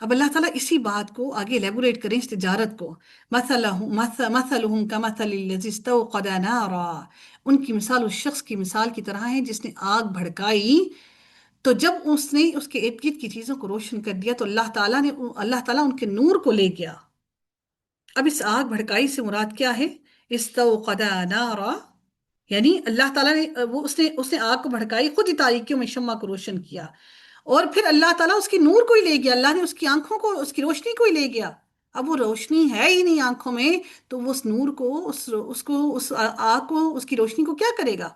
اب اللہ تعالیٰ اسی بات کو آگے لیبوریٹ کریں، اس تجارت کو. مثلہم کمثل الذی استوقد نارا، ان کی مثال اس شخص کی مثال کی طرح ہے جس نے آگ بھڑکائی. تو جب اس نے اس کے ارد گرد کی چیزوں کو روشن کر دیا تو اللہ تعالیٰ ان کے نور کو لے گیا. اب اس آگ بھڑکائی سے مراد کیا ہے؟ استوقد نارا، یعنی اللہ تعالیٰ نے اس نے آگ کو بھڑکائی، خود ہی تاریکیوں میں شمع کو روشن کیا، اور پھر اللہ تعالیٰ اس کی نور کو ہی لے گیا. اللہ نے اس کی آنکھوں کو، اس کی روشنی کو ہی لے گیا. اب وہ روشنی ہے ہی نہیں آنکھوں میں، تو وہ اس نور کو، اس آگ کو، اس کی روشنی کو کیا کرے گا؟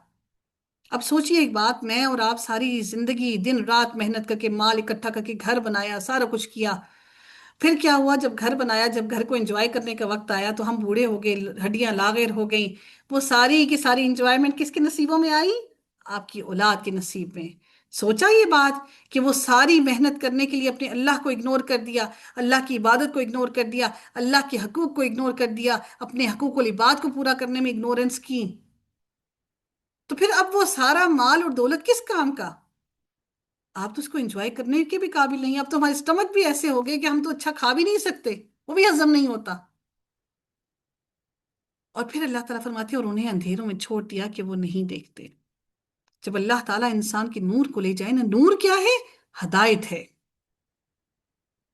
اب سوچئے ایک بات، میں اور آپ ساری زندگی دن رات محنت کر کے، مال اکٹھا کر کے گھر بنایا، سارا کچھ کیا، پھر کیا ہوا؟ جب گھر بنایا، جب گھر کو انجوائے کرنے کا وقت آیا تو ہم بوڑھے ہو گئے، ہڈیاں لاغر ہو گئیں. وہ ساری کی ساری انجوائمنٹ کس کے نصیبوں میں آئی؟ آپ کی اولاد کے نصیب میں. سوچا یہ بات کہ وہ ساری محنت کرنے کے لیے اپنے اللہ کو اگنور کر دیا، اللہ کی عبادت کو اگنور کر دیا، اللہ کے حقوق کو اگنور کر دیا، اپنے حقوق العباد کو پورا کرنے میں اگنورنس کی. تو پھر اب وہ سارا مال اور دولت کس کام کا؟ آپ تو اس کو انجوائے کرنے کے بھی قابل نہیں. اب تو ہمارے اسٹمک بھی ایسے ہو گئے کہ ہم تو اچھا کھا بھی نہیں سکتے، وہ بھی ہضم نہیں ہوتا. اور پھر اللہ تعالیٰ فرماتے ہیں اور انہیں اندھیروں میں چھوڑ دیا کہ وہ نہیں دیکھتے. جب اللہ تعالیٰ انسان کے نور کو لے جائے نا، نور کیا ہے؟ ہدایت ہے.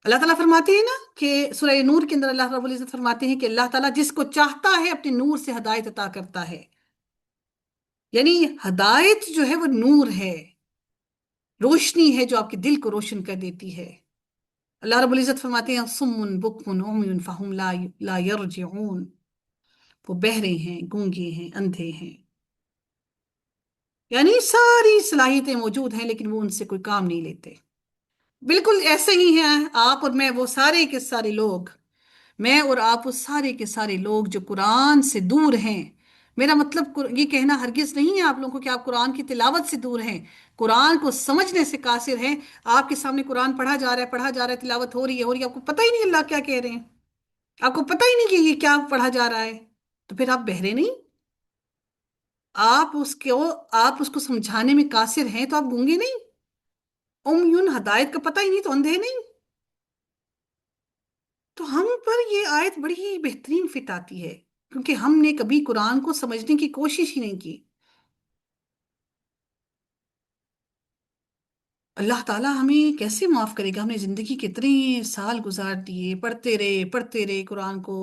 اللہ تعالیٰ فرماتے ہیں نا کہ سورہ نور کے اندر اللہ رب العزت فرماتے ہیں کہ اللہ تعالیٰ جس کو چاہتا ہے اپنے نور سے ہدایت عطا کرتا ہے. یعنی ہدایت جو ہے وہ نور ہے، روشنی ہے جو آپ کے دل کو روشن کر دیتی ہے. اللہ رب العزت فرماتے ہیں صم بکم عمی فہم لا یرجعون، وہ بہرے ہیں، گونگے ہیں، اندھے ہیں. یعنی ساری صلاحیتیں موجود ہیں لیکن وہ ان سے کوئی کام نہیں لیتے. بالکل ایسے ہی ہیں آپ اور میں، وہ سارے کے سارے لوگ، میں اور آپ وہ سارے کے سارے لوگ جو قرآن سے دور ہیں، میرا مطلب یہ کہنا ہرگز نہیں ہے آپ لوگوں کو کہ آپ قرآن کی تلاوت سے دور ہیں، قرآن کو سمجھنے سے قاصر ہیں۔ آپ کے سامنے قرآن پڑھا جا رہا ہے، پڑھا جا رہا ہے، تلاوت ہو رہی ہے، آپ کو پتہ ہی نہیں اللہ کیا کہہ رہے ہیں، آپ کو پتہ ہی نہیں کہ یہ کیا پڑھا جا رہا ہے، تو پھر آپ بہرے نہیں؟ آپ اس کو آپ اس کو سمجھانے میں قاصر ہیں تو آپ گونگے نہیں؟ یون ہدایت کا پتہ ہی نہیں تو اندھے نہیں؟ تو ہم پر یہ آیت بڑی ہی بہترین فٹ آتی ہے، کیونکہ ہم نے کبھی قرآن کو سمجھنے کی کوشش ہی نہیں کی۔ اللہ تعالیٰ ہمیں کیسے معاف کرے گا؟ ہم نے زندگی کے اتنے سال گزار دیے، پڑھتے رہے قرآن کو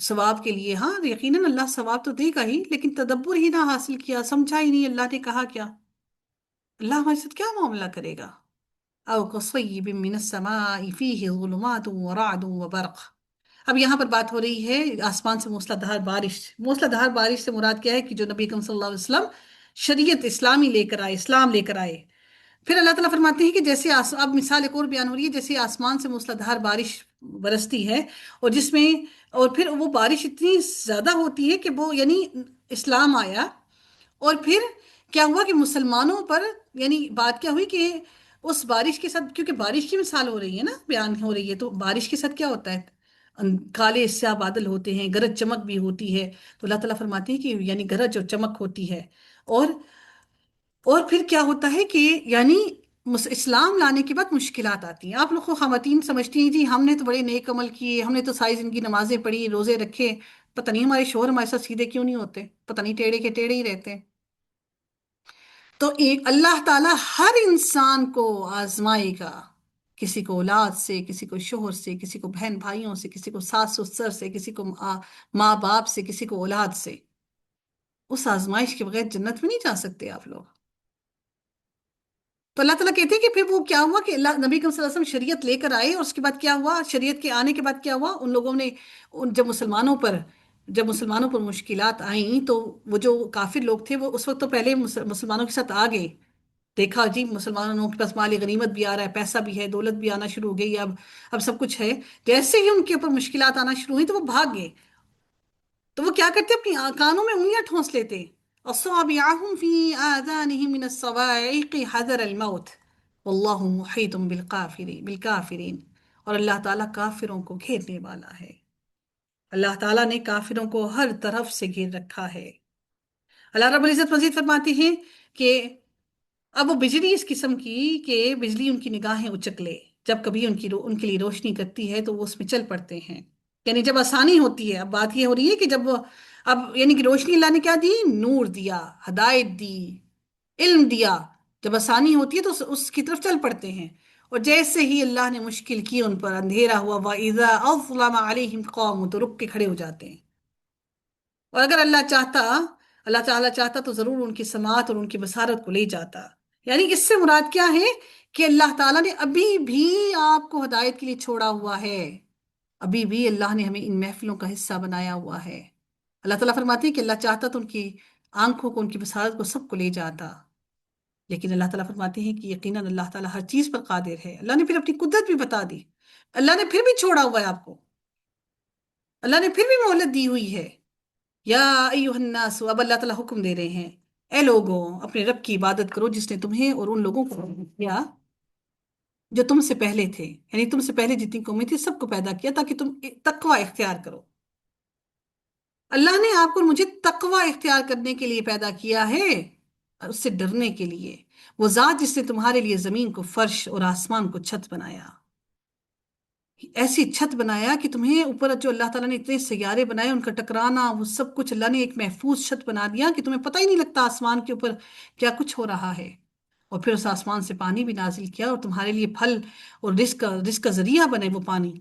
ثواب کے لیے، ہاں یقیناً اللہ ثواب تو دے گا ہی، لیکن تدبر ہی نہ حاصل کیا، سمجھا ہی نہیں اللہ نے کہا کیا، اللہ ہمارے ساتھ کیا معاملہ کرے گا؟ او کصیب من السماء فیہ ظلمات ورعد وبرق۔ اب یہاں پر بات ہو رہی ہے آسمان سے موسلا دھار بارش، موسلا دھار بارش سے مراد کیا ہے کہ جو نبی اکرم صلی اللہ علیہ وسلم شریعت اسلامی لے کر آئے، اسلام لے کر آئے۔ پھر اللہ تعالیٰ فرماتے ہیں کہ جیسے اب مثال ایک اور بیان ہو رہی ہے، جیسے آسمان سے موسلا دھار بارش برستی ہے، اور جس میں اور پھر وہ بارش اتنی زیادہ ہوتی ہے کہ وہ یعنی اسلام آیا، اور پھر کیا ہوا کہ مسلمانوں پر یعنی بات کیا ہوئی کہ اس بارش کے ساتھ، کیونکہ بارش کی مثال ہو رہی ہے نا، بیان ہو رہی ہے، تو بارش کے ساتھ کیا ہوتا ہے؟ کالے سیاہ بادل ہوتے ہیں، گرج چمک بھی ہوتی ہے، تو اللہ تعالیٰ فرماتے ہیں کہ یعنی گرج اور چمک ہوتی ہے، اور پھر کیا ہوتا ہے کہ یعنی اسلام لانے کے بعد مشکلات آتی ہیں۔ آپ لوگ کو خواتین سمجھتی ہیں جی ہم نے تو بڑے نیک عمل کیے، ہم نے تو ساری زندگی نمازیں پڑھی، روزے رکھے، پتہ نہیں ہمارے شوہر ہمارے ساتھ سیدھے کیوں نہیں ہوتے، پتہ نہیں ٹیڑے کے ٹیڑے ہی رہتے ہیں۔ تو ایک اللہ تعالیٰ ہر انسان کو آزمائے گا، کسی کو اولاد سے، کسی کو شوہر سے، کسی کو بہن بھائیوں سے، کسی کو ساس سسر سے، کسی کو ماں باپ سے، کسی کو اولاد سے۔ اس آزمائش کے بغیر جنت میں نہیں جا سکتے آپ لوگ۔ تو اللہ تعالیٰ کہتے ہیں کہ پھر وہ کیا ہوا کہ اللہ نبی کریم صلی اللہ علیہ وسلم شریعت لے کر آئے، اور اس کے بعد کیا ہوا، شریعت کے آنے کے بعد کیا ہوا، ان لوگوں نے جب مسلمانوں پر مشکلات آئیں تو وہ جو کافر لوگ تھے وہ اس وقت تو پہلے مسلمانوں کے ساتھ آ گئے، دیکھا جی مسلمانوں کے پاس مال غنیمت بھی آ رہا ہے، پیسہ بھی ہے، دولت بھی آنا شروع ہو گئی، اب سب کچھ ہے، جیسے ہی ان کے اوپر مشکلات آنا شروع ہوئی تو وہ بھاگ گئے۔ تو وہ کیا کرتے، اپنی کانوں میں انگلیاں ٹھونس لیتے، اصابعهم في آذانهم من الصواعق حذر الموت واللہ محیط بالکافرین، اور اللہ تعالیٰ کافروں کو گھیرنے والا ہے، اللہ تعالیٰ نے کافروں کو ہر طرف سے گھیر رکھا ہے۔ اللہ رب العزت مزید فرماتے ہیں کہ اب وہ بجلی اس قسم کی کہ بجلی ان کی نگاہیں اچک لے، جب کبھی ان کے لیے روشنی کرتی ہے تو وہ اس میں چل پڑتے ہیں، یعنی جب آسانی ہوتی ہے۔ اب بات یہ ہو رہی ہے کہ جب اب یعنی کہ روشنی اللہ نے کیا دی، نور دیا، ہدایت دی، علم دیا، جب آسانی ہوتی ہے تو اس کی طرف چل پڑتے ہیں، اور جیسے ہی اللہ نے مشکل کی ان پر، اندھیرا ہوا، وَإِذَا أَظْلَمَ عَلَيْهِمْ قَامُوا، تو رک کے کھڑے ہو جاتے ہیں۔ اور اگر اللہ تعالیٰ چاہتا تو ضرور ان کی سماعت اور ان کی بصارت کو لے جاتا۔ یعنی اس سے مراد کیا ہے کہ اللہ تعالیٰ نے ابھی بھی آپ کو ہدایت کے لیے چھوڑا ہوا ہے، ابھی بھی اللہ نے ہمیں ان محفلوں کا حصہ بنایا ہوا ہے۔ اللہ تعالیٰ فرماتے ہیں کہ اللہ چاہتا تو ان کی آنکھوں کو، ان کی بصارت کو، سب کو لے جاتا، لیکن اللہ تعالیٰ فرماتے ہیں کہ یقیناً اللہ تعالیٰ ہر چیز پر قادر ہے۔ اللہ نے پھر اپنی قدرت بھی بتا دی، اللہ نے پھر بھی چھوڑا ہوا ہے آپ کو، اللہ نے پھر بھی مہلت دی ہوئی ہے۔ یا ایوہ الناس، اب اللہ تعالیٰ حکم دے رہے ہیں، اے لوگوں اپنے رب کی عبادت کرو جس نے تمہیں اور ان لوگوں کو پیدا کیا جو تم سے پہلے تھے، یعنی تم سے پہلے جتنی قومیں تھی سب کو پیدا کیا تاکہ تم تقوی اختیار کرو۔ اللہ نے آپ کو اور مجھے تقوی اختیار کرنے کے لیے پیدا کیا ہے، اور اس سے ڈرنے کے لیے۔ وہ ذات جس نے تمہارے لیے زمین کو فرش اور آسمان کو چھت بنایا، ایسی چھت بنایا کہ تمہیں اوپر جو اللہ تعالیٰ نے اتنے سیارے بنائے ان کا ٹکرانا وہ سب کچھ اللہ نے ایک محفوظ چھت بنا دیا کہ تمہیں پتہ ہی نہیں لگتا آسمان کے اوپر کیا کچھ ہو رہا ہے۔ اور پھر اس آسمان سے پانی بھی نازل کیا اور تمہارے لیے پھل اور رزق کا ذریعہ بنے وہ پانی۔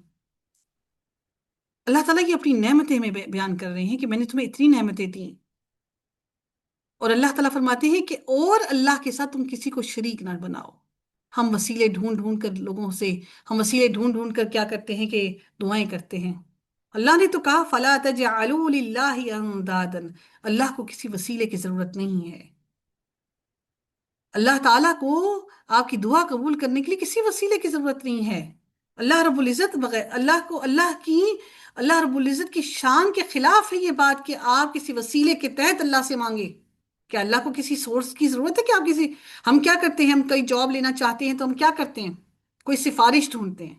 اللہ تعالیٰ کی اپنی نعمتیں ہمیں بیان کر رہے ہیں کہ میں نے تمہیں اتنی نعمتیں دیں، اور اللہ تعالیٰ فرماتے ہیں کہ اور اللہ کے ساتھ تم کسی کو شریک نہ بناؤ۔ ہم وسیلے ڈھونڈ ڈھونڈ کر لوگوں سے، ہم وسیلے ڈھونڈ ڈھونڈ کر کیا کرتے ہیں کہ دعائیں کرتے ہیں۔ اللہ نے تو کہا فَلَا تَجْعَلُوا لِلَّهِ أَنْدَادًا، اللہ کو کسی وسیلے کی ضرورت نہیں ہے۔ اللہ تعالیٰ کو آپ کی دعا قبول کرنے کے لیے کسی وسیلے کی ضرورت نہیں ہے۔ اللہ رب العزت بغیر اللہ کو اللہ رب العزت کی شان کے خلاف ہے یہ بات کہ آپ کسی وسیلے کے تحت اللہ سے مانگے. کیا اللہ کو کسی سورس کی ضرورت ہے کہ آپ کسی. ہم کیا کرتے ہیں، ہم کوئی جاب لینا چاہتے ہیں تو ہم کیا کرتے ہیں، کوئی سفارش ڈھونڈتے ہیں.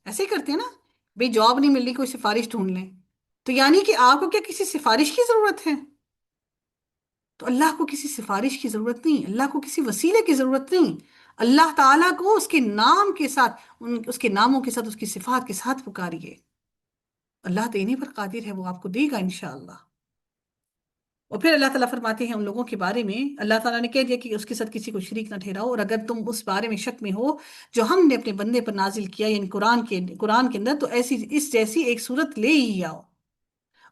ایسے ہی کرتے ہیں نا. بھئی جاب نہیں مل رہی، کوئی سفارش ڈھونڈ لیں. تو یعنی کہ آپ کو کیا کسی سفارش کی ضرورت ہے؟ تو اللہ کو کسی سفارش کی ضرورت نہیں، اللہ کو کسی وسیلے کی ضرورت نہیں. اللہ تعالیٰ کو اس کے نام کے ساتھ، اس کے ناموں کے ساتھ، اس کی صفات کے ساتھ پکاریے. اللہ دینے پر قادر ہے، وہ آپ کو دے گا انشاءاللہ. اور پھر اللہ تعالیٰ فرماتے ہیں ان لوگوں کے بارے میں، اللہ تعالیٰ نے کہہ دیا کہ اس کے ساتھ کسی کو شریک نہ ٹھہراؤ، اور اگر تم اس بارے میں شک میں ہو جو ہم نے اپنے بندے پر نازل کیا، یعنی قرآن کے اندر، تو ایسی اس جیسی ایک صورت لے ہی آؤ.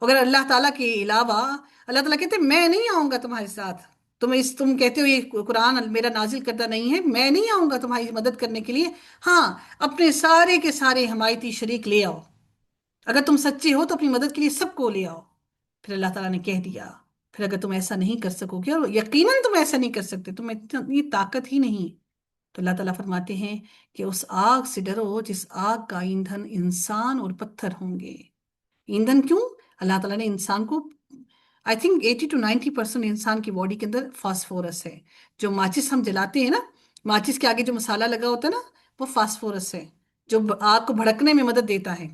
اگر اللہ تعالیٰ کے علاوہ، اللہ تعالیٰ کہتے ہیں میں نہیں آؤں گا تمہارے ساتھ. تم کہتے ہو یہ قرآن میرا نازل کردہ نہیں ہے، میں نہیں آؤں گا تمہاری مدد کرنے کے لیے. ہاں، اپنے سارے کے سارے حمایتی شریک لے آؤ. اگر تم سچے ہو تو اپنی مدد کے لیے سب کو لے آؤ. پھر اللہ تعالیٰ نے کہہ دیا، پھر اگر تم ایسا نہیں کر سکو گے، اور یقیناً تم ایسا نہیں کر سکتے، تم اتنی طاقت ہی نہیں، تو اللہ تعالیٰ فرماتے ہیں کہ اس آگ سے ڈرو جس آگ کا ایندھن انسان اور پتھر ہوں گے. ایندھن کیوں؟ اللہ تعالیٰ نے انسان کو، آئی تھنک 80 to 90% انسان کی باڈی کے اندر فاسفورس ہے. جو ماچس ہم جلاتے ہیں نا، ماچس کے آگے جو مسالہ لگا ہوتا ہے نا، وہ فاسفورس ہے جو آگ کو بھڑکنے میں مدد دیتا ہے.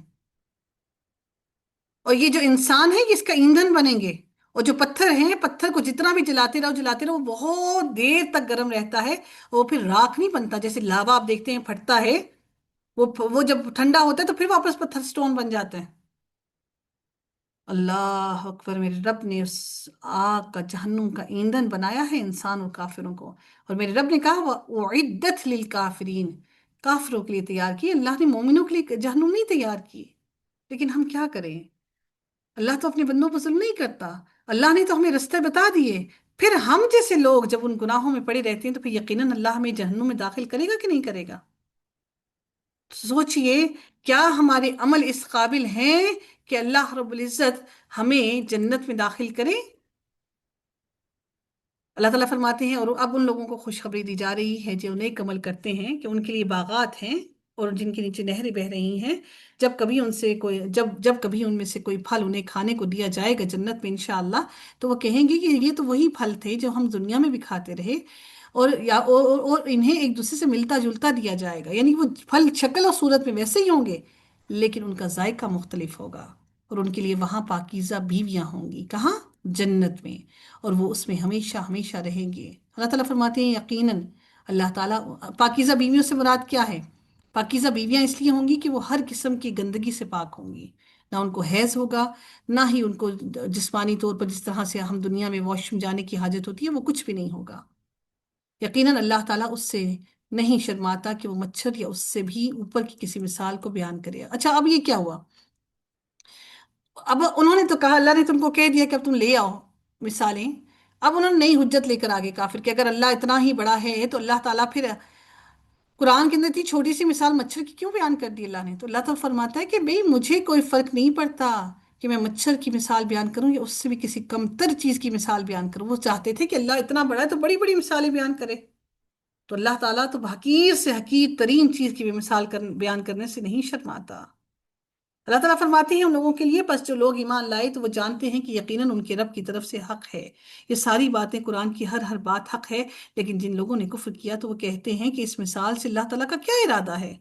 اور یہ جو انسان ہے یہ اس کا ایندھن بنیں گے. اور جو پتھر ہیں، پتھر کو جتنا بھی جلاتے رہو وہ بہت دیر تک گرم رہتا ہے. وہ پھر راکھ نہیں بنتا، جیسے لاوا آپ دیکھتے ہیں پھٹتا ہے، وہ جب ٹھنڈا ہوتا ہے تو پھر واپس پتھر سٹون بن جاتا ہے. اللہ اکبر، میرے رب نے اس آگ کا، جہنم کا ایندھن بنایا ہے انسان اور کافروں کو. اور میرے رب نے کہا وَأُعِدَّتْ لِلْكَافِرِينَ، کافروں کے لیے تیار کی. اللہ نے مومنوں کے لیے جہنم نہیں تیار کی. لیکن ہم کیا کریں، اللہ تو اپنے بندوں پر ظلم نہیں کرتا. اللہ نے تو ہمیں رستے بتا دیے. پھر ہم جیسے لوگ جب ان گناہوں میں پڑے رہتے ہیں تو پھر یقیناً اللہ ہمیں جہنم میں داخل کرے گا کہ نہیں کرے گا؟ سوچئے، کیا ہمارے عمل اس قابل ہیں کہ اللہ رب العزت ہمیں جنت میں داخل کرے؟ اللہ تعالیٰ فرماتے ہیں، اور اب ان لوگوں کو خوشخبری دی جا رہی ہے جو نیک عمل کرتے ہیں کہ ان کے لیے باغات ہیں اور جن کے نیچے نہریں بہہ رہی ہیں. جب کبھی ان میں سے کوئی پھل انہیں کھانے کو دیا جائے گا جنت میں انشاءاللہ، تو وہ کہیں گے کہ یہ تو وہی پھل تھے جو ہم دنیا میں بھی کھاتے رہے. اور انہیں ایک دوسرے سے ملتا جلتا دیا جائے گا. یعنی وہ پھل شکل اور صورت میں ویسے ہی ہوں گے، لیکن ان کا ذائقہ مختلف ہوگا. اور ان کے لیے وہاں پاکیزہ بیویاں ہوں گی. کہاں؟ جنت میں. اور وہ اس میں ہمیشہ ہمیشہ رہیں گے. اللہ تعالیٰ فرماتے ہیں یقیناً اللہ تعالیٰ، پاکیزہ بیویوں سے مراد کیا ہے؟ پاکیزہ بیویاں اس لیے ہوں گی کہ وہ ہر قسم کی گندگی سے پاک ہوں گی. نہ ان کو حیض ہوگا، نہ ہی ان کو جسمانی طور پر جس طرح سے ہم دنیا میں واش روم جانے کی حاجت ہوتی ہے، وہ کچھ بھی نہیں ہوگا. یقیناً اللہ تعالیٰ اس سے نہیں شرماتا کہ وہ مچھر یا اس سے بھی اوپر کی کسی مثال کو بیان کرے. اچھا، اب یہ کیا ہوا؟ اب انہوں نے تو کہا، اللہ نے تم کو کہہ دیا کہ اب تم لے آؤ مثالیں. اب انہوں نے نئی حجت لے کر آگے کافر کہ اگر اللہ اتنا ہی بڑا ہے تو اللہ تعالیٰ پھر قرآن کے اندر اتنی چھوٹی سی مثال مچھر کی کیوں بیان کر دی اللہ نے؟ تو اللہ تعالیٰ فرماتا ہے کہ بھئی مجھے کوئی فرق نہیں پڑتا کہ میں مچھر کی مثال بیان کروں یا اس سے بھی کسی کم تر چیز کی مثال بیان کروں. وہ چاہتے تھے کہ اللہ اتنا بڑا ہے تو بڑی بڑی مثالیں بیان کرے. تو اللہ تعالیٰ تو حقیر سے حقیر ترین چیز کی بھی مثال بیان کرنے سے نہیں شرماتا. اللہ تعالیٰ فرماتے ہیں ان لوگوں کے لیے، بس جو لوگ ایمان لائے تو وہ جانتے ہیں کہ یقیناً ان کے رب کی طرف سے حق ہے. یہ ساری باتیں، قرآن کی ہر ہر بات حق ہے. لیکن جن لوگوں نے کفر کیا تو وہ کہتے ہیں کہ اس مثال سے اللہ تعالیٰ کا کیا ارادہ ہے،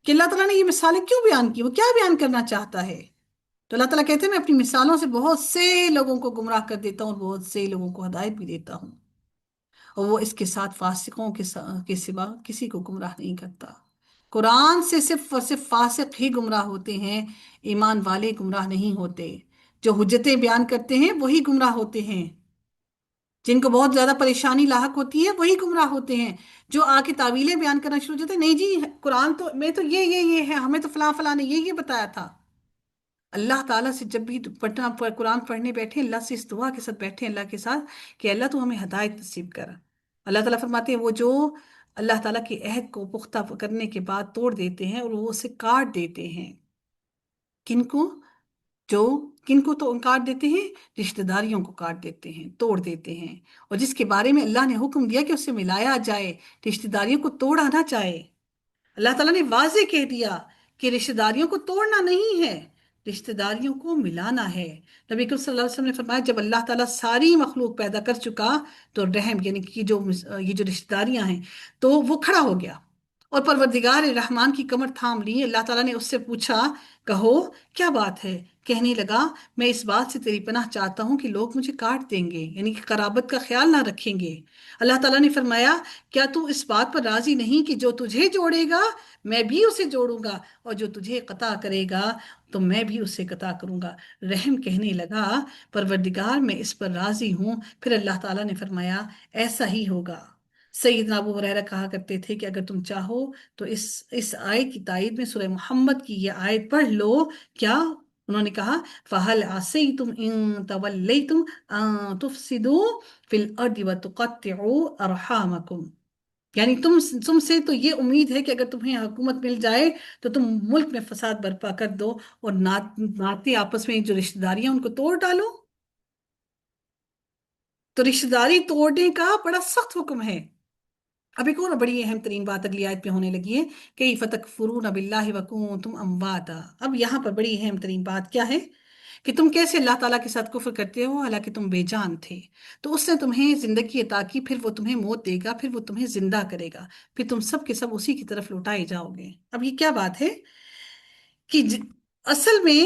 کہ اللہ تعالیٰ نے یہ مثالیں کیوں بیان کی، وہ کیا بیان کرنا چاہتا ہے. تو اللہ تعالیٰ کہتے ہیں میں اپنی مثالوں سے بہت سے لوگوں کو گمراہ کر دیتا ہوں اور بہت سے لوگوں کو ہدایت بھی دیتا ہوں، اور وہ اس کے ساتھ فاسقوں کے سوا کسی کو گمراہ نہیں کرتا. قرآن سے صرف اور صرف فاسق ہی گمراہ ہوتے ہیں، ایمان والے گمراہ نہیں ہوتے. جو حجتیں بیان کرتے ہیں وہی گمراہ ہوتے ہیں. جن کو بہت زیادہ پریشانی لاحق ہوتی ہے وہی گمراہ ہوتے ہیں. جو آ کے تعویلیں بیان کرنا شروع ہو جاتے ہیں، نہیں جی قرآن تو میں تو یہ ہے، ہمیں تو فلاں فلاں نے یہ بتایا تھا. اللہ تعالیٰ سے جب بھی قرآن پڑھنے بیٹھے، اللہ سے اس دعا کے ساتھ بیٹھے اللہ کے ساتھ کہ اللہ تو ہمیں ہدایت نصیب کر. اللہ تعالیٰ فرماتے ہیں وہ جو اللہ تعالیٰ کے عہد کو پختہ کرنے کے بعد توڑ دیتے ہیں اور وہ اسے کاٹ دیتے ہیں. کن کو؟ جو کن کو تو کاٹ دیتے ہیں؟ رشتہ داریوں کو کاٹ دیتے ہیں، توڑ دیتے ہیں. اور جس کے بارے میں اللہ نے حکم دیا کہ اس سے ملایا جائے، رشتہ داریوں کو توڑا نہ جائے. اللہ تعالیٰ نے واضح کہہ دیا کہ رشتہ داریوں کو توڑنا نہیں ہے، رشتہ داریوں کو ملانا ہے۔ نبی کریم صلی اللہ علیہ وسلم نے فرمایا جب اللہ تعالیٰ ساری مخلوق پیدا کر چکا تو رحم یعنی کہ جو یہ جو رشتہ داریاں ہیں تو وہ کھڑا ہو گیا، اور پروردگار رحمان کی کمر تھام لی۔ اللہ تعالیٰ نے اس سے پوچھا کہو کیا بات ہے؟ کہنے لگا میں اس بات سے تیری پناہ چاہتا ہوں کہ لوگ مجھے کاٹ دیں گے، یعنی کہ قرابت کا خیال نہ رکھیں گے۔ اللہ تعالیٰ نے فرمایا کیا تو اس بات پر راضی نہیں کہ جو تجھے جوڑے گا میں بھی اسے جوڑوں گا، اور جو تجھے قطع کرے گا تو میں بھی اسے قطع کروں گا۔ رحم کہنے لگا پروردگار میں اس پر راضی ہوں۔ پھر اللہ تعالیٰ نے فرمایا ایسا ہی ہوگا۔ سیدنا ابو ہریرہ کہا کرتے تھے کہ اگر تم چاہو تو اس آیت کی تائید میں سورہ محمد کی یہ آیت پڑھ لو۔ کیا؟ انہوں نے کہا فَهَلْ عَسَيْتُمْ إِن تَوَلَّيْتُمْ أَن تُفْسِدُوا فِي الْأَرْضِ وَتُقَطِّعُوا أَرْحَامَكُمْ، یعنی تم سے تو یہ امید ہے کہ اگر تمہیں حکومت مل جائے تو تم ملک میں فساد برپا کر دو اور ناطے آپس میں جو رشتہ داریاں ان کو توڑ ڈالو۔ تو رشتہ داری توڑنے کا بڑا سخت حکم ہے۔ اب ایک اور بڑی اہم ترین بات اگلی آیت پہ ہونے لگی ہے کہ فتکفرون باللہ وکنتم امواتا۔ اب یہاں پر بڑی اہم ترین بات کیا ہے کہ تم کیسے اللہ تعالیٰ کے ساتھ کفر کرتے ہو حالانکہ تم بے جان تھے، تو اس نے تمہیں زندگی عطا کی، پھر وہ تمہیں موت دے گا، پھر وہ تمہیں زندہ کرے گا، پھر تم سب کے سب اسی کی طرف لوٹائے جاؤ گے۔ اب یہ کیا بات ہے کہ اصل میں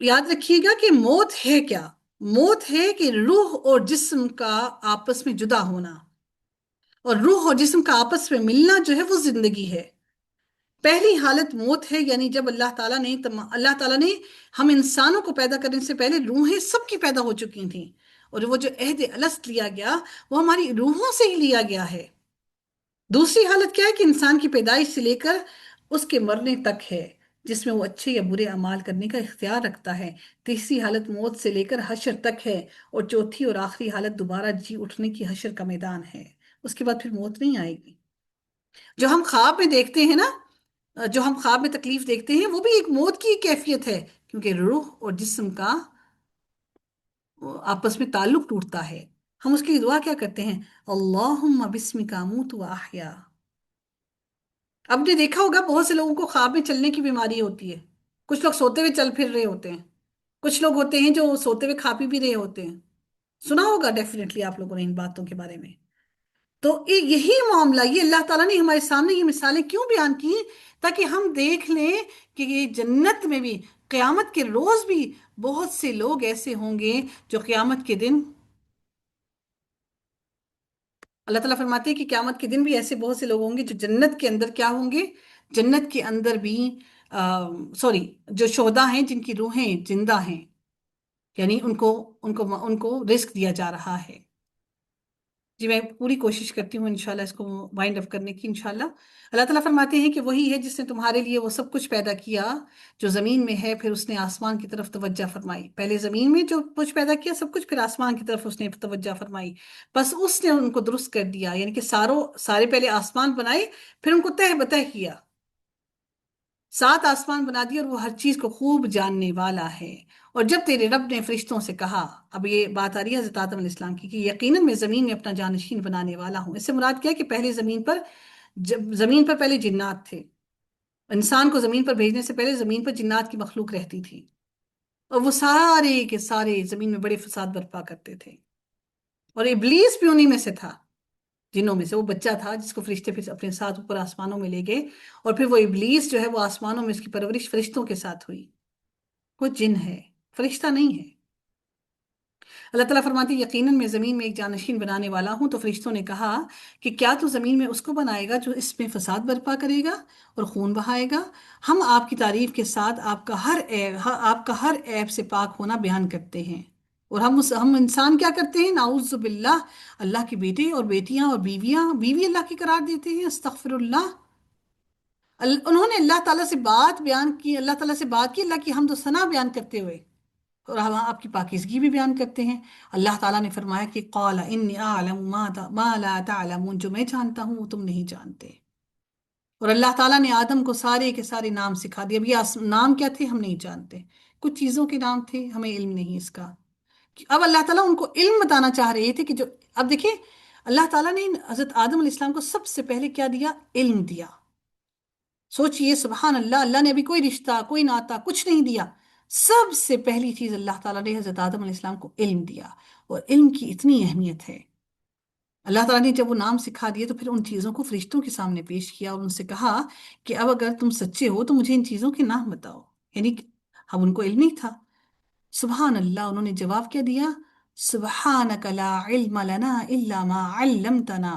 یاد رکھیے گا کہ موت ہے کیا؟ موت ہے کہ روح اور جسم کا آپس میں جدا ہونا، اور روح اور جسم کا آپس میں ملنا جو ہے وہ زندگی ہے۔ پہلی حالت موت ہے، یعنی جب اللہ تعالیٰ نے ہم انسانوں کو پیدا کرنے سے پہلے روحیں سب کی پیدا ہو چکی تھیں، اور وہ جو عہد الست لیا گیا وہ ہماری روحوں سے ہی لیا گیا ہے۔ دوسری حالت کیا ہے کہ انسان کی پیدائش سے لے کر اس کے مرنے تک ہے، جس میں وہ اچھے یا برے اعمال کرنے کا اختیار رکھتا ہے۔ تیسری حالت موت سے لے کر حشر تک ہے، اور چوتھی اور آخری حالت دوبارہ جی اٹھنے کی حشر کا میدان ہے۔ اس کے بعد پھر موت نہیں آئے گی۔ جو ہم خواب میں دیکھتے ہیں نا، جو ہم خواب میں تکلیف دیکھتے ہیں وہ بھی ایک موت کی کیفیت ہے، کیونکہ روح اور جسم کا آپس میں تعلق ٹوٹتا ہے۔ ہم اس کی دعا کیا کرتے ہیں؟ اللہم بسمک اموت و احیا۔ اب نے دیکھا ہوگا بہت سے لوگوں کو خواب میں چلنے کی بیماری ہوتی ہے، کچھ لوگ سوتے ہوئے چل پھر رہے ہوتے ہیں، کچھ لوگ ہوتے ہیں جو سوتے ہوئے کھا پی بھی رہے ہوتے ہیں۔ سنا ہوگا ڈیفینیٹلی آپ لوگوں نے ان باتوں کے بارے میں۔ تو یہی معاملہ، یہ اللہ تعالیٰ نے ہمارے سامنے یہ مثالیں کیوں بیان کی؟ تاکہ ہم دیکھ لیں کہ یہ جنت میں بھی قیامت کے روز بھی بہت سے لوگ ایسے ہوں گے جو قیامت کے دن، اللہ تعالیٰ فرماتے ہیں کہ قیامت کے دن بھی ایسے بہت سے لوگ ہوں گے جو جنت کے اندر کیا ہوں گے؟ جنت کے اندر بھی سوری، جو شہداء ہیں جن کی روحیں زندہ ہیں، یعنی ان کو رزق دیا جا رہا ہے۔ جی میں پوری کوشش کرتی ہوں انشاءاللہ اس کو وائنڈ اپ کرنے کی انشاءاللہ۔ اللہ تعالیٰ فرماتے ہیں کہ وہی ہے جس نے تمہارے لیے وہ سب کچھ پیدا کیا جو زمین میں ہے، پھر اس نے آسمان کی طرف توجہ فرمائی۔ پہلے زمین میں جو کچھ پیدا کیا سب کچھ، پھر آسمان کی طرف اس نے توجہ فرمائی، بس اس نے ان کو درست کر دیا، یعنی کہ سارے پہلے آسمان بنائے، پھر ان کو تہ بتہ کیا، 7 آسمان بنا دیے، اور وہ ہر چیز کو خوب جاننے والا ہے۔ اور جب تیرے رب نے فرشتوں سے کہا، اب یہ بات آ رہی ہے حضرت آدم علیہ السلام کی، کہ یقیناً میں زمین میں اپنا جانشین بنانے والا ہوں۔ اس سے مراد کیا ہے کہ پہلے زمین پر پہلے جنات تھے، انسان کو زمین پر بھیجنے سے پہلے زمین پر جنات کی مخلوق رہتی تھی، اور وہ سارے کے سارے زمین میں بڑے فساد برپا کرتے تھے، اور ابلیس بھی انہی میں سے تھا، جنوں میں سے وہ بچہ تھا جس کو فرشتے پھر اپنے ساتھ اوپر آسمانوں میں لے گئے، اور پھر وہ ابلیس جو ہے وہ آسمانوں میں اس کی پرورش فرشتوں کے ساتھ ہوئی۔ وہ جن ہے، فرشتہ نہیں ہے۔ اللہ تعالیٰ فرماتی یقیناً میں زمین میں ایک جانشین بنانے والا ہوں۔ تو فرشتوں نے کہا کہ کیا تو زمین میں اس کو بنائے گا جو اس میں فساد برپا کرے گا اور خون بہائے گا؟ ہم آپ کی تعریف کے ساتھ آپ کا ہر عیب سے پاک ہونا بیان کرتے ہیں، اور ہم انسان کیا کرتے ہیں؟ نعوذ باللہ، اللہ کے بیٹے اور بیٹیاں اور بیوی اللہ کی قرار دیتے ہیں، استغفر اللہ۔ انہوں نے اللہ تعالیٰ سے بات بیان کی، اللہ تعالیٰ سے بات کی، اللہ کی حمد و ثنا بیان کرتے ہوئے، اور ہم آپ کی پاکیزگی بھی بیان کرتے ہیں۔ اللہ تعالیٰ نے فرمایا کہ قال انی اعلم ما لا تعلمون، جو میں جانتا ہوں وہ تم نہیں جانتے۔ اور اللہ تعالیٰ نے آدم کو سارے کے سارے نام سکھا دیے۔ اب یہ نام کیا تھے ہم نہیں جانتے، کچھ چیزوں کے نام تھے ہمیں علم نہیں اس کا۔ اب اللہ تعالیٰ ان کو علم بتانا چاہ رہے تھے کہ جو اب دیکھیں اللہ تعالیٰ نے حضرت آدم علیہ السلام کو سب سے پہلے کیا دیا؟ علم دیا۔ سوچئے سبحان اللہ، اللہ نے ابھی کوئی رشتہ، کوئی ناتا، کچھ نہیں دیا۔ سب سے پہلی چیز اللہ تعالیٰ نے حضرت آدم علیہ السلام کو علم دیا، اور علم کی اتنی اہمیت ہے، اللہ تعالیٰ نے جب وہ نام سکھا دیے تو پھر ان چیزوں کو فرشتوں کے سامنے پیش کیا اور ان سے کہا کہ اب اگر تم سچے ہو تو مجھے ان چیزوں کے نام بتاؤ، یعنی کہ اب ان کو علم نہیں تھا۔ سبحان اللہ، انہوں نے جواب کیا دیا؟ سبحانک لا علم لنا الا ما علمتنا۔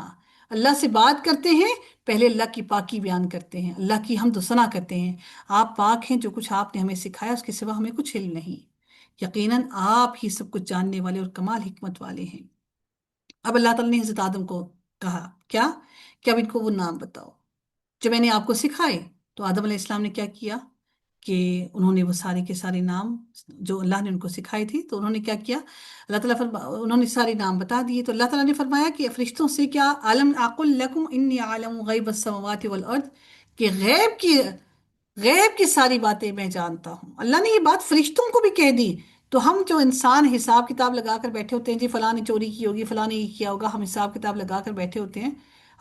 اللہ سے بات کرتے ہیں، پہلے اللہ کی پاکی بیان کرتے ہیں، اللہ کی حمد و ثنا کرتے ہیں، آپ پاک ہیں، جو کچھ آپ نے ہمیں سکھایا اس کے سوا ہمیں کچھ علم نہیں، یقیناً آپ ہی سب کچھ جاننے والے اور کمال حکمت والے ہیں۔ اب اللہ تعالیٰ نے حضرت آدم کو کہا کیا کہ اب ان کو وہ نام بتاؤ جو میں نے آپ کو سکھائے۔ تو آدم علیہ السلام نے کیا کیا کہ انہوں نے وہ سارے کے سارے نام جو اللہ نے ان کو سکھائے تھے، تو انہوں نے کیا کیا، اللہ تعالیٰ انہوں نے سارے نام بتا دیے۔ تو اللہ تعالیٰ نے فرمایا کہ فرشتوں سے کیا، عالم اقل لکم انی عالم غیب السماوات والارض، کہ غیب کی ساری باتیں میں جانتا ہوں۔ اللہ نے یہ بات فرشتوں کو بھی کہہ دی۔ تو ہم جو انسان حساب کتاب لگا کر بیٹھے ہوتے ہیں، جی فلاں نے چوری کی ہوگی، فلاں نے یہ کیا ہوگا، ہم حساب کتاب لگا کر بیٹھے ہوتے ہیں،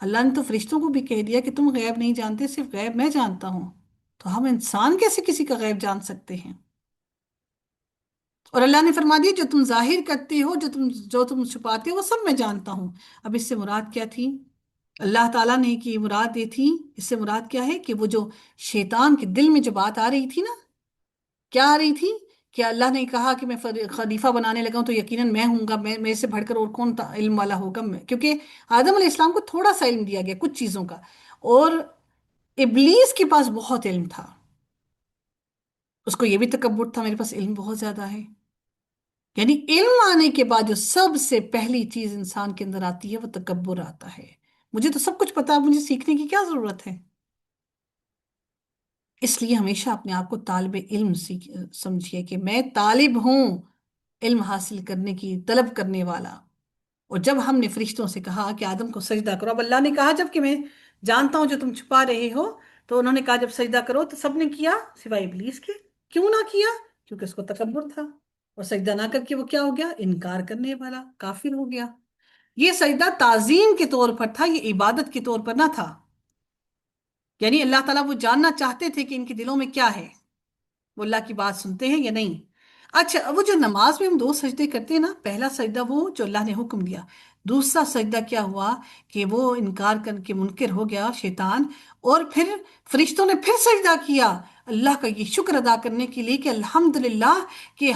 اللہ نے تو فرشتوں کو بھی کہہ دیا کہ تم غیب نہیں جانتے، صرف غیب میں جانتا ہوں۔ تو ہم انسان کیسے کسی کا غیب جان سکتے ہیں؟ اور اللہ نے فرما دیا جو تم ظاہر کرتے ہو، جو تم چھپاتے ہو، وہ سب میں جانتا ہوں۔ اب اس سے مراد کیا تھی؟ اللہ تعالیٰ نے کی مراد یہ تھی، اس سے مراد کیا ہے کہ وہ جو شیطان کے دل میں جو بات آ رہی تھی نا، کیا آ رہی تھی کہ اللہ نے کہا کہ میں خلیفہ بنانے لگا ہوں تو یقیناً میں ہوں گا، میں سے بڑھ کر اور کون علم والا ہوگا، کیونکہ آدم علیہ السلام کو تھوڑا سا علم دیا گیا کچھ چیزوں کا، اور ابلیس کے پاس بہت علم تھا، اس کو یہ بھی تکبر تھا میرے پاس علم بہت زیادہ ہے۔ یعنی علم آنے کے بعد جو سب سے پہلی چیز انسان کے اندر آتی ہے وہ تکبر آتا ہے، مجھے تو سب کچھ پتا، مجھے سیکھنے کی کیا ضرورت ہے؟ اس لیے ہمیشہ اپنے آپ کو طالب علم سمجھیے کہ میں طالب ہوں، علم حاصل کرنے کی طلب کرنے والا۔ اور جب ہم نے فرشتوں سے کہا کہ آدم کو سجدہ کرو، اب اللہ نے کہا جب کہ میں جانتا ہوں جو تم چھپا رہے ہو، تو انہوں نے کہا جب سجدہ کرو تو سب نے کیا سوائے ابلیس کے۔ کیوں نہ کیا؟ کیونکہ اس کو تکبر تھا، اور سجدہ نہ کر کے وہ کیا ہو گیا؟ انکار کرنے والا، کافر ہو گیا۔ یہ سجدہ تعظیم کے طور پر تھا، یہ عبادت کے طور پر نہ تھا۔ یعنی اللہ تعالیٰ وہ جاننا چاہتے تھے کہ ان کے دلوں میں کیا ہے، وہ اللہ کی بات سنتے ہیں یا نہیں۔ اچھا، وہ جو نماز میں ہم دو سجدے کرتے ہیں نا، پہلا سجدہ وہ جو اللہ نے حکم دیا، دوسرا سجدہ کیا ہوا کہ وہ انکار کر کے منکر ہو گیا شیطان، اور پھر فرشتوں نے پھر سجدہ کیا اللہ کا یہ شکر ادا کرنے کے لیے کہ الحمدللہ کہ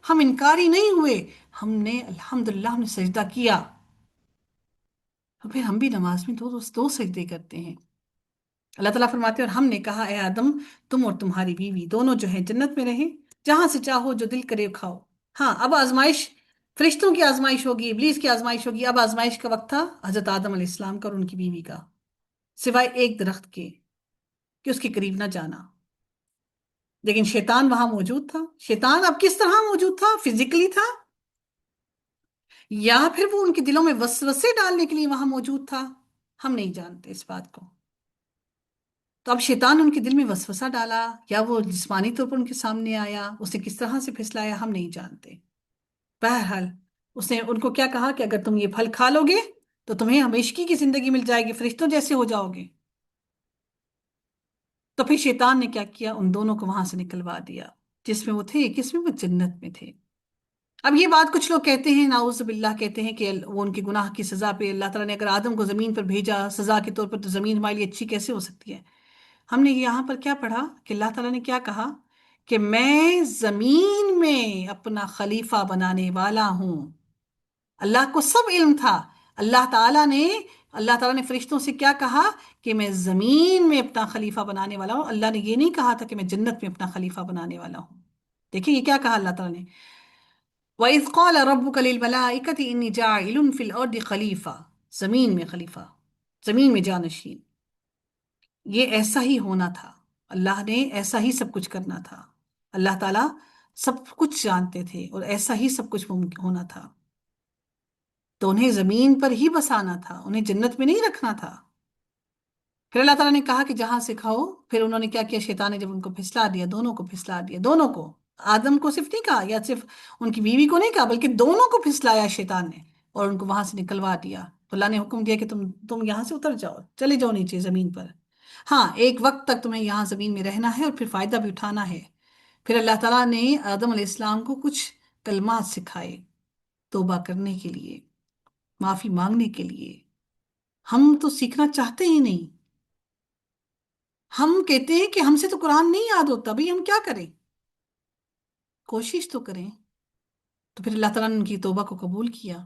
ہم انکاری نہیں ہوئے، ہم نے الحمدللہ ہم نے سجدہ کیا۔ تو پھر ہم بھی نماز میں دو سجدے کرتے ہیں۔ اللہ تعالیٰ فرماتے ہیں اور ہم نے کہا اے آدم تم اور تمہاری بیوی دونوں جو ہیں جنت میں رہیں، جہاں سے چاہو جو دل کرے کھاؤ۔ ہاں، اب آزمائش، فرشتوں کی آزمائش ہوگی، ابلیس کی آزمائش ہوگی، اب آزمائش کا وقت تھا حضرت آدم علیہ السلام کا اور ان کی بیوی کا، سوائے ایک درخت کے کہ اس کے قریب نہ جانا۔ لیکن شیطان وہاں موجود تھا۔ شیطان اب کس طرح موجود تھا؟ فزیکلی تھا، یا پھر وہ ان کے دلوں میں وسوسے ڈالنے کے لیے وہاں موجود تھا؟ ہم نہیں جانتے اس بات کو۔ تو اب شیطان نے ان کے دل میں وسوسہ ڈالا یا وہ جسمانی طور پر ان کے سامنے آیا، اسے کس طرح سے پھسلایا ہم نہیں جانتے۔ بہرحال اس نے ان کو کیا کہا کہ اگر تم یہ پھل کھا لو گے تو تمہیں ہمیشگی کی زندگی مل جائے گی، فرشتوں جیسے ہو جاؤ گے۔ تو پھر شیطان نے کیا کیا؟ ان دونوں کو وہاں سے نکلوا دیا جس میں وہ تھے، کس میں؟ وہ جنت میں تھے۔ اب یہ بات کچھ لوگ کہتے ہیں، نعوذ باللہ، کہتے ہیں کہ وہ ان کے گناہ کی سزا پہ اللہ تعالیٰ نے اگر آدم کو زمین پر بھیجا سزا کے طور پر، تو زمین ہمارے لیے اچھی کیسے ہو سکتی ہے؟ ہم نے یہاں پر کیا پڑھا کہ اللہ تعالیٰ نے کیا کہا کہ میں زمین میں اپنا خلیفہ بنانے والا ہوں۔ اللہ کو سب علم تھا، اللہ تعالیٰ نے فرشتوں سے کیا کہا کہ میں زمین میں اپنا خلیفہ بنانے والا ہوں۔ اللہ نے یہ نہیں کہا تھا کہ میں جنت میں اپنا خلیفہ بنانے والا ہوں۔ دیکھیں یہ کیا کہا اللہ تعالیٰ نے، وَإِذْ قَالَ رَبُّكَ لِلْمَلَائِكَةِ إِنِّي جَاعِلٌ فِي الْأَرْضِ خلیفہ، زمین میں خلیفہ، زمین میں جانشین۔ یہ ایسا ہی ہونا تھا، اللہ نے ایسا ہی سب کچھ کرنا تھا، اللہ تعالیٰ سب کچھ جانتے تھے اور ایسا ہی سب کچھ ہونا تھا۔ تو انہیں زمین پر ہی بسانا تھا، انہیں جنت میں نہیں رکھنا تھا۔ پھر اللہ تعالیٰ نے کہا کہ جہاں سے کھاؤ، پھر انہوں نے کیا کیا؟ شیطان نے جب ان کو پھسلا دیا، دونوں کو پھسلا دیا، دونوں کو، آدم کو صرف نہیں کہا یا صرف ان کی بیوی کو نہیں کہا، بلکہ دونوں کو پھسلایا شیطان نے اور ان کو وہاں سے نکلوا دیا۔ تو اللہ نے حکم دیا کہ تم یہاں سے اتر جاؤ، چلے جاؤ نیچے زمین پر۔ ہاں، ایک وقت تک تمہیں یہاں زمین میں رہنا ہے اور پھر فائدہ بھی اٹھانا ہے۔ پھر اللہ تعالیٰ نے آدم علیہ السلام کو کچھ کلمات سکھائے توبہ کرنے کے لیے، معافی مانگنے کے لیے۔ ہم تو سیکھنا چاہتے ہی نہیں، ہم کہتے ہیں کہ ہم سے تو قرآن نہیں یاد ہوتا، بھئی ہم کیا کریں؟ کوشش تو کریں۔ تو پھر اللہ تعالیٰ نے ان کی توبہ کو قبول کیا۔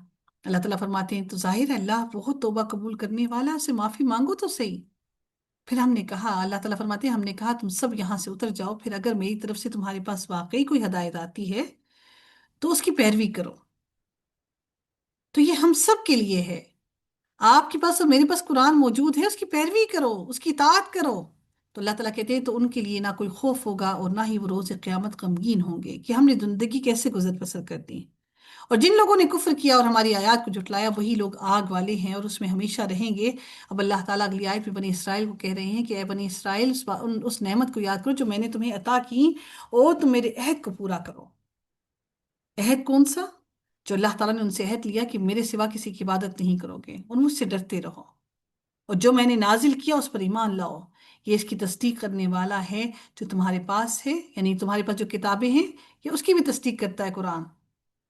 اللہ تعالیٰ فرماتے ہیں تو ظاہر ہے اللہ بہت توبہ قبول کرنے والا ہے، اسے معافی مانگو تو صحیح۔ پھر ہم نے کہا، اللہ تعالیٰ فرماتے ہیں ہم نے کہا تم سب یہاں سے اتر جاؤ، پھر اگر میری طرف سے تمہارے پاس واقعی کوئی ہدایت آتی ہے تو اس کی پیروی کرو۔ تو یہ ہم سب کے لیے ہے، آپ کے پاس اور میرے پاس قرآن موجود ہے، اس کی پیروی کرو، اس کی اطاعت کرو۔ تو اللہ تعالیٰ کہتے ہیں تو ان کے لیے نہ کوئی خوف ہوگا اور نہ ہی وہ روز قیامت غمگین ہوں گے کہ ہم نے زندگی کیسے گزر بسر کر دی۔ اور جن لوگوں نے کفر کیا اور ہماری آیات کو جھٹلایا وہی لوگ آگ والے ہیں اور اس میں ہمیشہ رہیں گے۔ اب اللہ تعالیٰ اگلی آیت میں بنی اسرائیل کو کہہ رہے ہیں کہ اے بنی اسرائیل، اس نعمت کو یاد کرو جو میں نے تمہیں عطا کی، اور تم میرے عہد کو پورا کرو۔ عہد کون سا؟ جو اللہ تعالیٰ نے ان سے عہد لیا کہ میرے سوا کسی کی عبادت نہیں کرو گے اور مجھ سے ڈرتے رہو، اور جو میں نے نازل کیا اس پر ایمان لاؤ، یہ اس کی تصدیق کرنے والا ہے جو تمہارے پاس ہے، یعنی تمہارے پاس جو کتابیں ہیں یہ اس کی بھی تصدیق کرتا ہے قرآن۔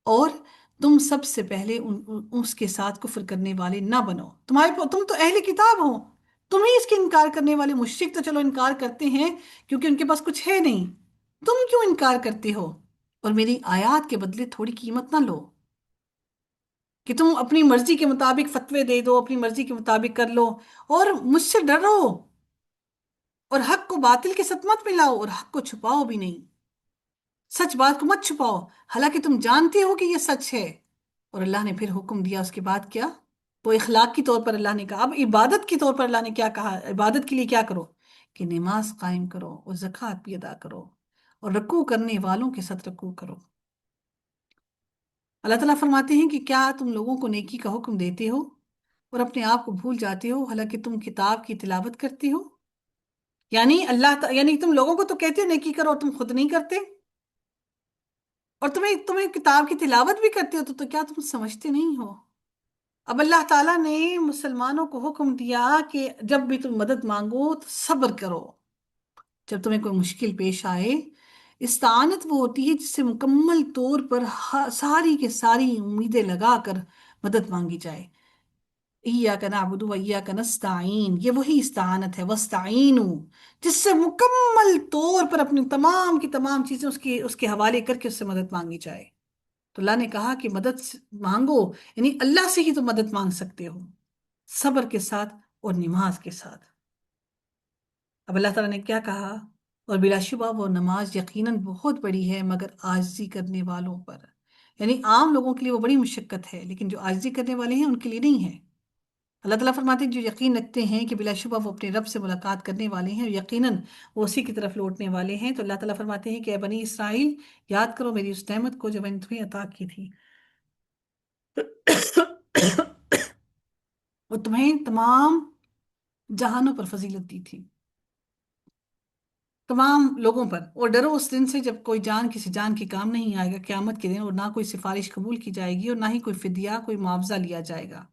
اور تم سب سے پہلے اس کے ساتھ کفر کرنے والے نہ بنو، تم تو اہل کتاب ہو، تم ہی اس کے انکار کرنے والے۔ مشرک تو چلو انکار کرتے ہیں کیونکہ ان کے پاس کچھ ہے نہیں، تم کیوں انکار کرتے ہو؟ اور میری آیات کے بدلے تھوڑی قیمت نہ لو کہ تم اپنی مرضی کے مطابق فتوے دے دو، اپنی مرضی کے مطابق کر لو، اور مجھ سے ڈرو، اور حق کو باطل کے ساتھ مت ملاؤ اور حق کو چھپاؤ بھی نہیں، سچ بات کو مت چھپاؤ حالانکہ تم جانتے ہو کہ یہ سچ ہے۔ اور اللہ نے پھر حکم دیا اس کے بعد کیا؟ تو اخلاق کی طور پر اللہ نے کہا، اب عبادت کی طور پر اللہ نے کیا کہا؟ عبادت کے لیے کیا کرو؟ کہ نماز قائم کرو اور زکوٰۃ بھی ادا کرو اور رکوع کرنے والوں کے ساتھ رکوع کرو۔ اللہ تعالیٰ فرماتے ہیں کہ کیا تم لوگوں کو نیکی کا حکم دیتے ہو اور اپنے آپ کو بھول جاتے ہو حالانکہ تم کتاب کی تلاوت کرتے ہو؟ یعنی یعنی تم لوگوں کو تو کہتے ہو نیکی کرو اور تم خود نہیں کرتے، اور تمہیں کتاب کی تلاوت بھی کرتے ہو، تو کیا تم سمجھتے نہیں ہو؟ اب اللہ تعالیٰ نے مسلمانوں کو حکم دیا کہ جب بھی تم مدد مانگو تو صبر کرو، جب تمہیں کوئی مشکل پیش آئے۔ استعانت وہ ہوتی ہے جس سے مکمل طور پر ساری کے ساری امیدیں لگا کر مدد مانگی جائے۔ ایاک نعبد و ایاک نستعین، یہ وہی استعانت ہے، وستعینوا، جس سے مکمل طور پر اپنی تمام کی تمام چیزیں اس کے حوالے کر کے اس سے مدد مانگی جائے۔ تو اللہ نے کہا کہ مدد مانگو، یعنی اللہ سے ہی تو مدد مانگ سکتے ہو، صبر کے ساتھ اور نماز کے ساتھ۔ اب اللہ تعالیٰ نے کیا کہا؟ اور بلا شبہ وہ نماز یقیناً بہت بڑی ہے مگر عاجزی کرنے والوں پر، یعنی عام لوگوں کے لیے وہ بڑی مشقت ہے لیکن جو عاجزی کرنے والے ہیں ان کے لیے نہیں ہے۔ اللہ تعالیٰ فرماتے ہیں جو یقین رکھتے ہیں کہ بلا شبہ وہ اپنے رب سے ملاقات کرنے والے ہیں، یقیناً وہ اسی کی طرف لوٹنے والے ہیں۔ تو اللہ تعالیٰ فرماتے ہیں کہ اے بنی اسرائیل، یاد کرو میری اس نعمت کو جو میں نے تمہیں عطا کی تھی، اور تمہیں تمام جہانوں پر فضیلت دی تھی، تمام لوگوں پر۔ اور ڈرو اس دن سے جب کوئی جان کسی جان کے کام نہیں آئے گا، قیامت کے دن، اور نہ کوئی سفارش قبول کی جائے گی اور نہ ہی کوئی فدیہ، کوئی معاوضہ لیا جائے گا،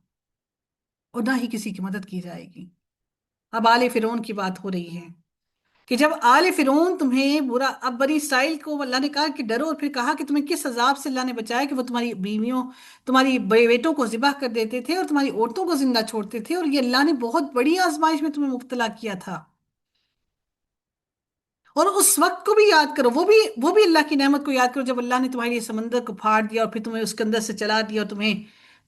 اور نہ ہی کسی کی مدد کی جائے گی۔ اب آل فرعون کی بات ہو رہی ہے کہ جب آل فرعون تمہیں برا، اب بنی اسرائیل کو اللہ نے کہا کہ ڈرو، اور پھر کہا کہ تمہیں کس عذاب سے اللہ نے بچایا کہ وہ تمہاری بیویوں، تمہاری بیٹوں کو ذبح کر دیتے تھے اور تمہاری عورتوں کو زندہ چھوڑتے تھے، اور یہ اللہ نے بہت بڑی آزمائش میں تمہیں مبتلا کیا تھا۔ اور اس وقت کو بھی یاد کرو، وہ بھی اللہ کی نعمت کو یاد کرو جب اللہ نے تمہارے لیے سمندر کو پھاڑ دیا اور پھر تمہیں اس کے اندر سے چلا دیا، اور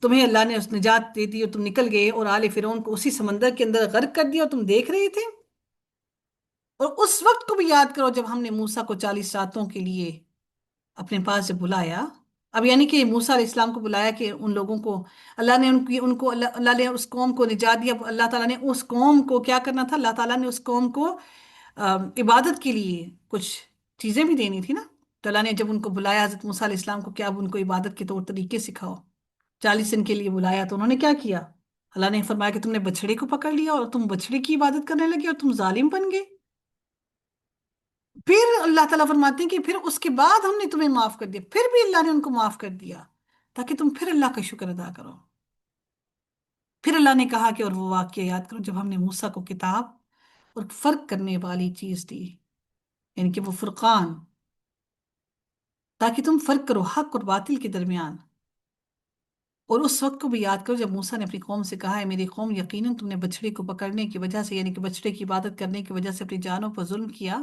تمہیں اللہ نے اس نجات دے دی اور تم نکل گئے، اور آل فرعون کو اسی سمندر کے اندر غرق کر دیا اور تم دیکھ رہے تھے۔ اور اس وقت کو بھی یاد کرو جب ہم نے موسیٰ کو 40 راتوں کے لیے اپنے پاس جب بلایا، اب یعنی کہ موسیٰ علیہ السلام کو بلایا کہ ان لوگوں کو اللہ نے اللہ نے اس قوم کو نجات دیا۔ اللہ تعالیٰ نے اس قوم کو کیا کرنا تھا؟ اللہ تعالیٰ نے اس قوم کو عبادت کے لیے کچھ چیزیں بھی دینی تھی نا۔ تو اللہ نے جب ان کو بلایا حضرت موسیٰ علیہ السلام کو کہ اب ان کو عبادت کے طور طریقے سکھاؤ، 40 دن کے لیے بلایا، تو انہوں نے کیا کیا؟ اللہ نے فرمایا کہ تم نے بچڑے کو پکڑ لیا اور تم بچڑے کی عبادت کرنے لگے اور تم ظالم بن گئے۔ پھر اللہ تعالیٰ فرماتے ہیں کہ پھر اس کے بعد ہم نے تمہیں معاف کر دیا، پھر بھی اللہ نے ان کو معاف کر دیا تاکہ تم پھر اللہ کا شکر ادا کرو۔ پھر اللہ نے کہا کہ اور وہ واقعہ یاد کرو جب ہم نے موسیٰ کو کتاب اور فرق کرنے والی چیز دی، یعنی کہ وہ فرقان، تاکہ تم فرق کرو حق اور باطل کے درمیان۔ اور اس وقت کو بھی یاد کرو جب موسیٰ نے اپنی قوم سے کہا ہے میری قوم، یقیناً تم نے بچڑے کو پکڑنے کی وجہ سے، یعنی کہ بچڑے کی عبادت کرنے کی وجہ سے اپنی جانوں پر ظلم کیا،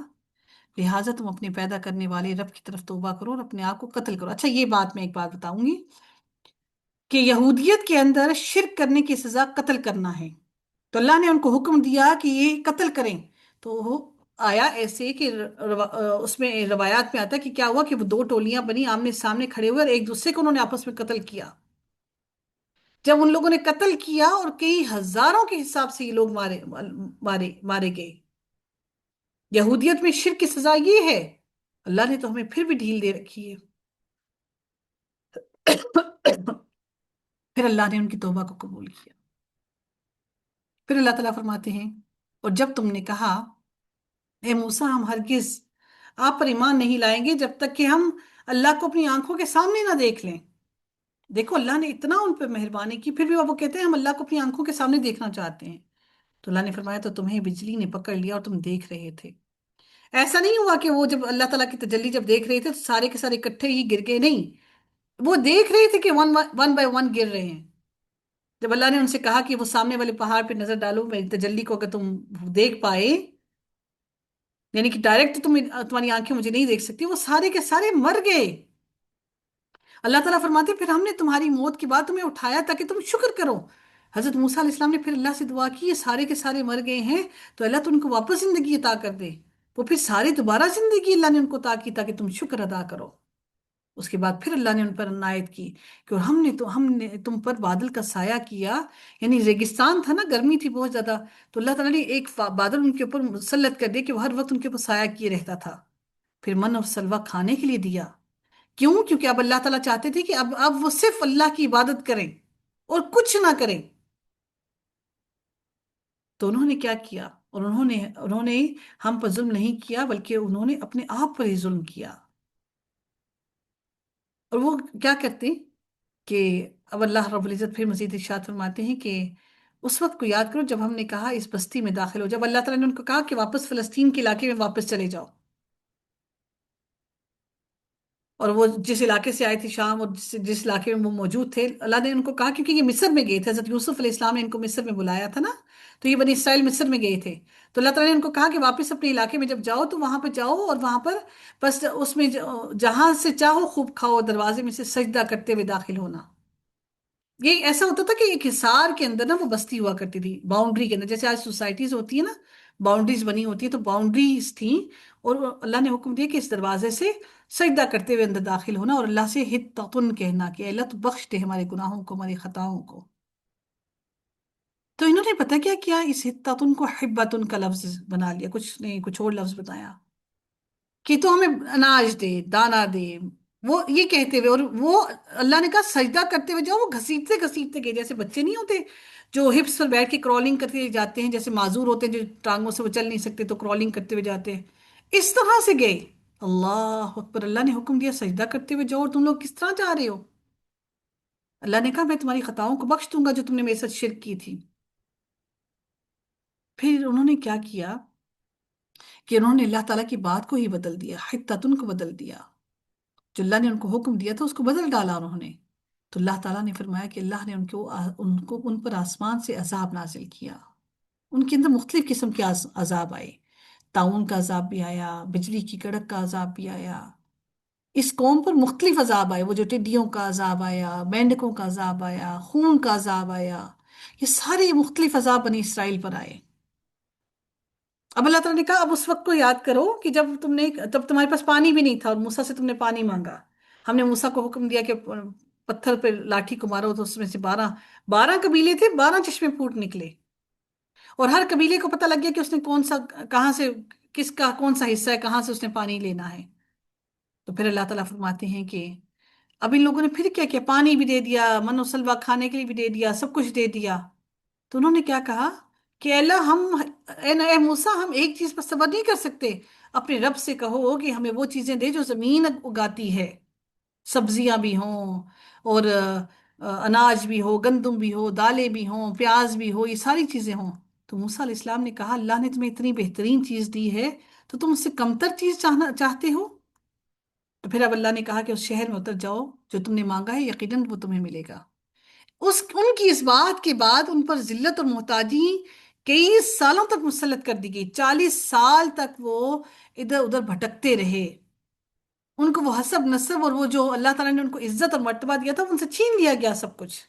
لہٰذا تم اپنے پیدا کرنے والے رب کی طرف توبہ کرو اور اپنے آپ کو قتل کرو۔ اچھا یہ بات میں ایک بات بتاؤں گی کہ یہودیت کے اندر شرک کرنے کی سزا قتل کرنا ہے، تو اللہ نے ان کو حکم دیا کہ یہ قتل کریں، تو وہ آیا ایسے کہ اس میں روایات میں آتا ہے کہ کیا ہوا کہ وہ دو ٹولیاں بنی، آمنے سامنے کھڑے ہوئے اور ایک دوسرے کو انہوں نے آپس میں قتل کیا۔ جب ان لوگوں نے قتل کیا اور کئی ہزاروں کے حساب سے یہ لوگ مارے گئے۔ یہودیت میں شرک کی سزا یہ ہے، اللہ نے تو ہمیں پھر بھی ڈھیل دے رکھی ہے۔ پھر اللہ نے ان کی توبہ کو قبول کیا۔ پھر اللہ تعالیٰ فرماتے ہیں اور جب تم نے کہا اے موسیٰ ہم ہرگز آپ پر ایمان نہیں لائیں گے جب تک کہ ہم اللہ کو اپنی آنکھوں کے سامنے نہ دیکھ لیں۔ دیکھو اللہ نے اتنا ان پہ مہربانی کی، پھر بھی وہ کہتے ہیں ہم اللہ کو اپنی آنکھوں کے سامنے دیکھنا چاہتے ہیں۔ تو اللہ نے فرمایا تو تمہیں بجلی نے پکڑ لیا اور تم دیکھ رہے تھے۔ ایسا نہیں ہوا کہ وہ جب اللہ تعالیٰ کی تجلی جب دیکھ رہے تھے تو سارے کے سارے اکٹھے ہی گر گئے، نہیں، وہ دیکھ رہے تھے کہ ون ون بائی ون گر رہے ہیں۔ جب اللہ نے ان سے کہا کہ وہ سامنے والے پہاڑ پہ نظر ڈالو، میری تجلی کو اگر تم دیکھ پائے، یعنی کہ ڈائریکٹ تمہاری آنکھیں مجھے نہیں دیکھ سکتی، وہ سارے کے سارے مر گئے۔ اللہ تعالیٰ فرماتے پھر ہم نے تمہاری موت کے بعد تمہیں اٹھایا تاکہ تم شکر کرو۔ حضرت موسیٰ علیہ السلام نے پھر اللہ سے دعا کی یہ سارے کے سارے مر گئے ہیں تو اللہ تو ان کو واپس زندگی عطا کر دے۔ وہ پھر سارے دوبارہ زندگی اللہ نے ان کو عطا کی تاکہ تم شکر ادا کرو۔ اس کے بعد پھر اللہ نے ان پر عنایت کی کہ اور ہم نے تم پر بادل کا سایہ کیا، یعنی ریگستان تھا نا، گرمی تھی بہت زیادہ، تو اللہ تعالیٰ نے ایک بادل ان کے اوپر مسلط کر دیا کہ وہ ہر وقت ان کے اوپر سایہ کیے رہتا تھا۔ پھر من اور سلوہ کھانے کے لیے دیا، کیوں؟ کیونکہ اب اللہ تعالیٰ چاہتے تھے کہ اب وہ صرف اللہ کی عبادت کریں اور کچھ نہ کریں۔ تو انہوں نے کیا کیا؟ اور انہوں نے ہم پر ظلم نہیں کیا بلکہ انہوں نے اپنے آپ پر ہی ظلم کیا۔ اور وہ کیا کرتے کہ اب اللہ رب العزت پھر مزید ارشاد فرماتے ہیں کہ اس وقت کو یاد کرو جب ہم نے کہا اس بستی میں داخل ہو، جب اللہ تعالیٰ نے ان کو کہا کہ واپس فلسطین کے علاقے میں واپس چلے جاؤ، اور وہ جس علاقے سے آئے تھے شام، اور جس علاقے میں وہ موجود تھے، اللہ نے ان کو کہا کیونکہ یہ مصر میں گئے تھے، حضرت یوسف علیہ السلام نے ان کو مصر میں بلایا تھا نا، تو یہ بنی اسرائیل مصر میں گئے تھے، تو اللہ تعالیٰ نے ان کو کہا کہ واپس اپنے علاقے میں جب جاؤ تو وہاں پہ جاؤ اور وہاں پر بس اس میں جہاں سے چاہو خوب کھاؤ، دروازے میں سے سجدہ کرتے ہوئے داخل ہونا۔ یہ ایسا ہوتا تھا کہ ایک حصار کے اندر نا وہ بستی ہوا کرتی تھی، باؤنڈری کے اندر، جیسے آج سوسائٹیز ہوتی ہیں نا، باؤنڈریز بنی ہوتی ہیں، تو باؤنڈریز تھیں، اور اللہ نے حکم دیا کہ اس دروازے سے سجدہ کرتے ہوئے اندر داخل ہونا اور اللہ سے حتتن کہنا کہ اے اللہ تو بخش دے ہمارے گناہوں کو، ہماری خطاؤں کو۔ تو انہوں نے پتہ کیا کیا، اس حتتن کو حبتن کا لفظ بنا لیا، کچھ نہیں کچھ اور لفظ بتایا کہ تو ہمیں اناج دے، دانا دے، وہ یہ کہتے ہوئے، اور وہ اللہ نے کہا سجدہ کرتے ہوئے جاؤ، وہ گھسیٹتے گھسیٹتے گئے، جیسے بچے نہیں ہوتے جو ہپس پر بیٹھ کے کرالنگ کرتے جاتے ہیں، جیسے معذور ہوتے ہیں جو ٹانگوں سے وہ چل نہیں سکتے تو کرالنگ کرتے ہوئے جاتے ہیں، اس طرح سے گئے۔ اللہ اکبر، اللہ نے حکم دیا سجدہ کرتے ہوئے جاؤ، اور تم لوگ کس طرح جا رہے ہو؟ اللہ نے کہا میں تمہاری خطاؤں کو بخش دوں گا جو تم نے میرے ساتھ شرک کی تھی۔ پھر انہوں نے کیا کیا کہ انہوں نے اللہ تعالیٰ کی بات کو ہی بدل دیا، حتتن کو بدل دیا، جو اللہ نے ان کو حکم دیا تھا اس کو بدل ڈالا انہوں نے۔ تو اللہ تعالیٰ نے فرمایا کہ اللہ نے ان پر آسمان سے عذاب نازل کیا، ان کے اندر مختلف قسم کے عذاب آئے، طاعون کا عذاب بھی آیا، بجلی کی کڑک کا عذاب بھی آیا، اس قوم پر مختلف عذاب آئے، وہ جو ٹڈیوں کا عذاب آیا، مینڈکوں کا عذاب آیا، خون کا عذاب آیا، یہ سارے مختلف عذاب بنی اسرائیل پر آئے۔ اب اللہ تعالیٰ نے کہا اب اس وقت کو یاد کرو کہ تب تمہارے پاس پانی بھی نہیں تھا اور موسیٰ سے تم نے پانی مانگا، ہم نے موسیٰ کو حکم دیا کہ پتھر پہ لاٹھی کو مارو، تو اس میں سے 12 قبیلے تھے، 12 چشمے پھوٹ نکلے، اور ہر قبیلے کو پتہ لگ گیا کہ اس نے کون سا، کہاں سے، کس کا کون سا حصہ ہے، کہاں سے اس نے پانی لینا ہے۔ تو پھر اللہ تعالیٰ فرماتے ہیں کہ اب ان لوگوں نے پھر کیا کیا، پانی بھی دے دیا، من و سلوا کھانے کے لیے بھی دے دیا، سب کچھ دے دیا، تو انہوں نے کیا کہا کہ اللہ اے موسیٰ ہم ایک چیز پر صبر نہیں کر سکتے، اپنے رب سے کہو کہ ہمیں وہ چیزیں دے جو زمین اگاتی ہے، سبزیاں بھی ہوں اور اناج بھی ہو، گندم بھی ہو، دالیں بھی ہوں، پیاز بھی ہو، یہ ساری چیزیں ہوں۔ تو موسیٰ علیہ السلام نے کہا اللہ نے تمہیں اتنی بہترین چیز دی ہے تو تم اس سے کمتر چیز چاہتے ہو؟ تو پھر اب اللہ نے کہا کہ اس شہر میں اتر جاؤ، جو تم نے مانگا ہے یقیناً وہ تمہیں ملے گا۔ ان کی اس بات کے بعد ان پر ذلت اور محتاجی کئی سالوں تک مسلط کر دی گئی، 40 سال تک وہ ادھر ادھر بھٹکتے رہے۔ ان کو وہ حسب نسب اور وہ جو اللہ تعالیٰ نے ان کو عزت اور مرتبہ دیا تھا ان سے چھین لیا گیا سب کچھ۔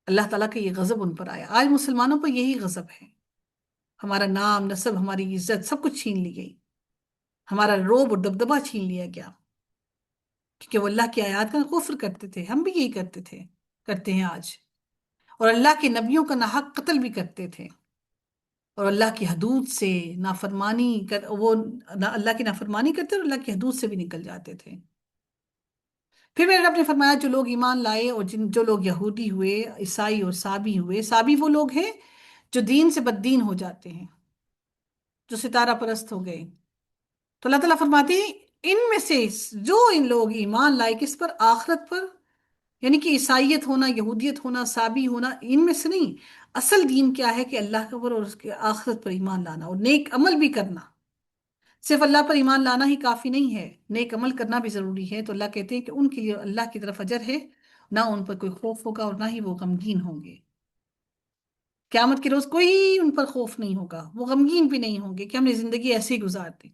اللہ تعالیٰ کا یہ غضب ان پر آیا۔ آج مسلمانوں پر یہی غضب ہے، ہمارا نام نسب ہماری عزت سب کچھ چھین لی گئی، ہمارا روب اور دبدبہ چھین لیا گیا، کیونکہ وہ اللہ کی آیات کا کفر کرتے تھے۔ ہم بھی یہی کرتے تھے، کرتے ہیں آج، اور اللہ کے نبیوں کا ناحق قتل بھی کرتے تھے، اور اللہ کی حدود سے نافرمانی اللہ کی نافرمانی کرتے اور اللہ کی حدود سے بھی نکل جاتے تھے۔ پھر میرے رب نے فرمایا جو لوگ ایمان لائے اور جو لوگ یہودی ہوئے، عیسائی اور سابی ہوئے، سابی وہ لوگ ہیں جو دین سے بددین ہو جاتے ہیں، جو ستارہ پرست ہو گئے۔ تو اللہ تعالیٰ فرماتے ہیں ان میں سے جو ان لوگ ایمان لائے کس پر؟ آخرت پر، یعنی کہ عیسائیت ہونا، یہودیت ہونا، سابی ہونا، ان میں سے نہیں۔ اصل دین کیا ہے کہ اللہ کے اوپر اور اس کے آخرت پر ایمان لانا اور نیک عمل بھی کرنا۔ صرف اللہ پر ایمان لانا ہی کافی نہیں ہے، نیک عمل کرنا بھی ضروری ہے۔ تو اللہ کہتے ہیں کہ ان کے لیے اللہ کی طرف اجر ہے، نہ ان پر کوئی خوف ہوگا اور نہ ہی وہ غمگین ہوں گے۔ قیامت کے روز کوئی ان پر خوف نہیں ہوگا، وہ غمگین بھی نہیں ہوں گے کہ ہم نے زندگی ایسے ہی گزار دی۔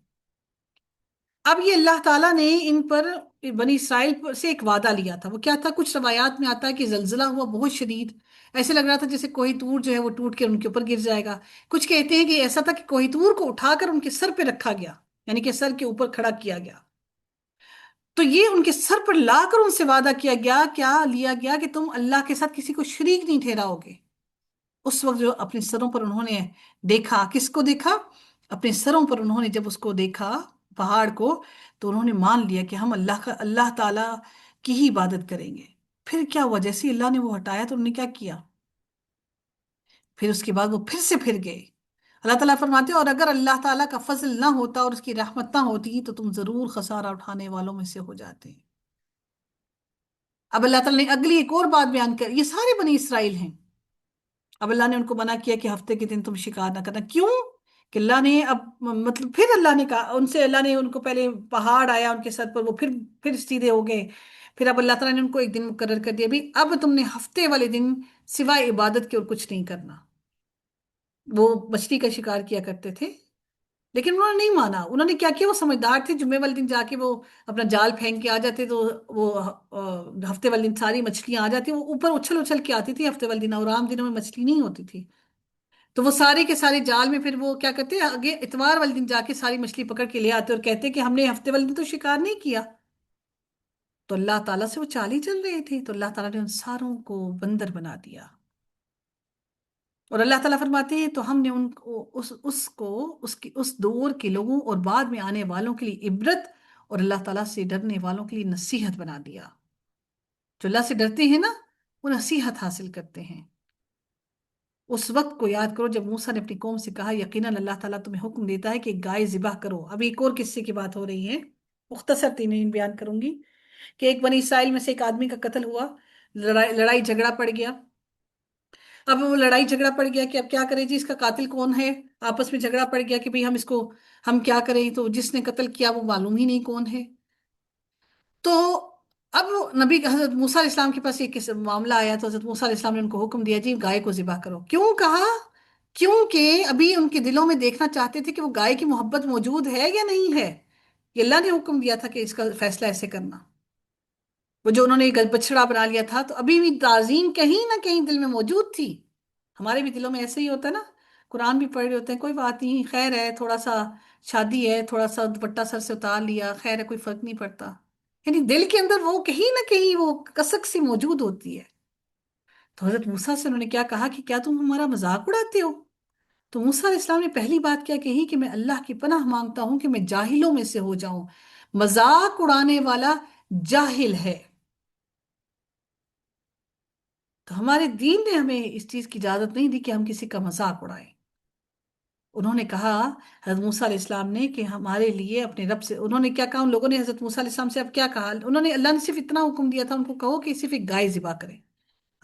اب یہ اللہ تعالیٰ نے ان پر بنی اسرائیل سے ایک وعدہ لیا تھا۔ وہ کیا تھا؟ کچھ روایات میں آتا ہے کہ زلزلہ ہوا بہت شدید، ایسے لگ رہا تھا جیسے کوہ طور جو ہے وہ ٹوٹ کے ان کے اوپر گر جائے گا۔ کچھ کہتے ہیں کہ ایسا تھا کہ کوہ طور کو اٹھا کر ان کے سر پہ رکھا گیا، یعنی کہ سر کے اوپر کھڑا کیا گیا۔ تو یہ ان کے سر پر لا کر ان سے وعدہ کیا گیا، کیا لیا گیا کہ تم اللہ کے ساتھ کسی کو شریک نہیں ٹھہراؤ گے۔ اس وقت جو اپنے سروں پر انہوں نے دیکھا، کس کو دیکھا؟ اپنے سروں پر انہوں نے جب اس کو دیکھا، پہاڑ کو، تو انہوں نے مان لیا کہ ہم اللہ تعالیٰ کی ہی عبادت کریں گے۔ پھر کیا ہوا؟ جیسے ہی اللہ نے وہ ہٹایا تو انہوں نے کیا کیا؟ پھر اس کے بعد وہ پھر سے پھر گئے۔ اللہ تعالیٰ فرماتے ہیں اور اگر اللہ تعالیٰ کا فضل نہ ہوتا اور اس کی رحمت نہ ہوتی تو تم ضرور خسارہ اٹھانے والوں میں سے ہو جاتے۔ اب اللہ تعالیٰ نے اگلی ایک اور بات بیان کر، یہ سارے بنی اسرائیل ہیں۔ اب اللہ نے ان کو منع کیا کہ ہفتے کے دن تم شکار نہ کرنا۔ کیوں؟ کہ اللہ نے اب مطلب پھر اللہ نے کہا ان سے، اللہ نے ان کو پہلے پہاڑ آیا ان کے سر پر، وہ پھر سیدھے ہو گئے۔ پھر اب اللہ تعالیٰ نے ان کو ایک دن مقرر کر دیا، بھی اب تم نے ہفتے والے دن سوائے عبادت کے اور کچھ نہیں کرنا۔ وہ مچھلی کا شکار کیا کرتے تھے لیکن انہوں نے نہیں مانا۔ انہوں نے کیا کیا؟ وہ سمجھدار تھے، جمعے والے دن جا کے وہ اپنا جال پھینک کے آ جاتے، تو وہ ہفتے والے دن ساری مچھلیاں آ جاتی، وہ اوپر اچھل اچھل کے آتی تھی ہفتے والے دن، اور عام دنوں میں مچھلی نہیں ہوتی تھی۔ تو وہ سارے کے سارے جال میں پھر وہ کیا کرتے آگے اتوار والے دن جا کے ساری مچھلی پکڑ کے لے آتے اور کہتے کہ ہم نے ہفتے والے دن تو شکار نہیں کیا۔ تو اللہ تعالیٰ سے وہ چال ہی چل رہے تھے، تو اللہ تعالیٰ نے ان ساروں کو بندر بنا دیا۔ اور اللہ تعالیٰ فرماتے ہیں تو ہم نے ان کو اس دور کے لوگوں اور بعد میں آنے والوں کے لیے عبرت اور اللہ تعالیٰ سے ڈرنے والوں کے لیے نصیحت بنا دیا۔ جو اللہ سے ڈرتے ہیں نا وہ نصیحت حاصل کرتے ہیں۔ اس وقت کو یاد کرو جب موسیٰ نے اپنی قوم سے کہا یقیناً اللہ تعالیٰ تمہیں حکم دیتا ہے کہ ایک گائے ذبح کرو۔ اب ایک اور قصے کی بات ہو رہی ہے، مختصر تین بیان کروں گی کہ ایک بنی اسرائیل میں سے ایک آدمی کا قتل ہوا، لڑائی جھگڑا پڑ گیا۔ اب وہ لڑائی جھگڑا پڑ گیا کہ اب کیا کریں جی، اس کا قاتل کون ہے؟ آپس میں جھگڑا پڑ گیا کہ بھئی ہم کیا کریں، تو جس نے قتل کیا وہ معلوم ہی نہیں کون ہے۔ تو اب نبی حضرت موسیٰ علیہ السلام کے پاس یہ معاملہ آیا، تو حضرت موسیٰ علیہ السلام نے ان کو حکم دیا جی گائے کو ذبح کرو۔ کیوں کہا؟ کیونکہ ابھی ان کے دلوں میں دیکھنا چاہتے تھے کہ وہ گائے کی محبت موجود ہے یا نہیں ہے۔ یہ اللہ نے حکم دیا تھا کہ اس کا فیصلہ ایسے کرنا۔ وہ جو انہوں نے بچڑا بنا لیا تھا تو ابھی بھی تعظیم کہیں نہ کہیں دل میں موجود تھی۔ ہمارے بھی دلوں میں ایسے ہی ہوتا ہے نا، قرآن بھی پڑھ رہے ہوتے ہیں، کوئی بات نہیں، خیر ہے، تھوڑا سا شادی ہے، تھوڑا سا دوپٹہ سر سے اتار لیا، خیر ہے، کوئی فرق نہیں پڑتا۔ یعنی دل کے اندر وہ کہیں نہ کہیں وہ کسک سی موجود ہوتی ہے۔ تو حضرت موسیٰ سے انہوں نے کیا کہا کہ کیا تم ہمارا مذاق اڑاتے ہو؟ تو موسیٰ علیہ السلام نے پہلی بات کیا کہی کہ میں اللہ کی پناہ مانگتا ہوں کہ میں جاہلوں میں سے ہو جاؤں۔ مذاق اڑانے والا جاہل ہے۔ تو ہمارے دین نے ہمیں اس چیز کی اجازت نہیں دی کہ ہم کسی کا مذاق اڑائیں۔ انہوں نے کہا حضرت موسیٰ علیہ السلام نے کہ ہمارے لیے اپنے رب سے، انہوں نے کیا کہا ان لوگوں نے حضرت موسیٰ علیہ السلام سے، اب کیا کہا انہوں نے؟ اللہ نے صرف اتنا حکم دیا تھا ان کو، کہو کہ صرف ایک گائے ذبح کریں۔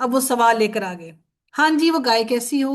اب وہ سوال لے کر آ گئے، ہاں جی وہ گائے کیسی ہو؟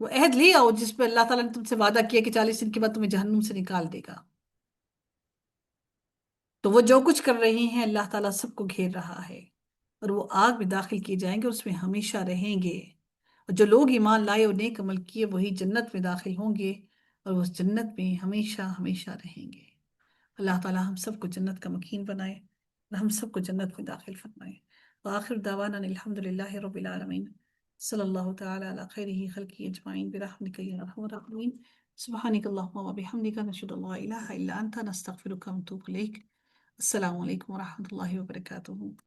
وہ عہد لے آؤ جس پہ اللہ تعالیٰ نے تم سے وعدہ کیا کہ 40 دن کے بعد تمہیں جہنم سے نکال دے گا. تو وہ جو کچھ کر رہے ہیں اللہ تعالیٰ سب کو گھیر رہا ہے، اور وہ آگ میں داخل کیے جائیں گے، اس میں ہمیشہ رہیں گے. اور جو لوگ ایمان لائے اور نیک عمل کیے وہی جنت میں داخل ہوں گے، اور وہ اس جنت میں ہمیشہ ہمیشہ رہیں گے. اللہ تعالیٰ ہم سب کو جنت کا مکین بنائے اور ہم سب کو جنت میں داخل فرمائے. وآخر دعوانا ان الحمد للہ رب العالمین. صلی اللہ تعالی علی خیرہ خلقہ اجمعین برحمتک یا ارحم الراحمین. سبحانک اللہم وبحمدک نشہد ان لا الہ الا انت نستغفرک ونتوب الیک. السلام علیکم ورحمۃ اللہ وبرکاتہ.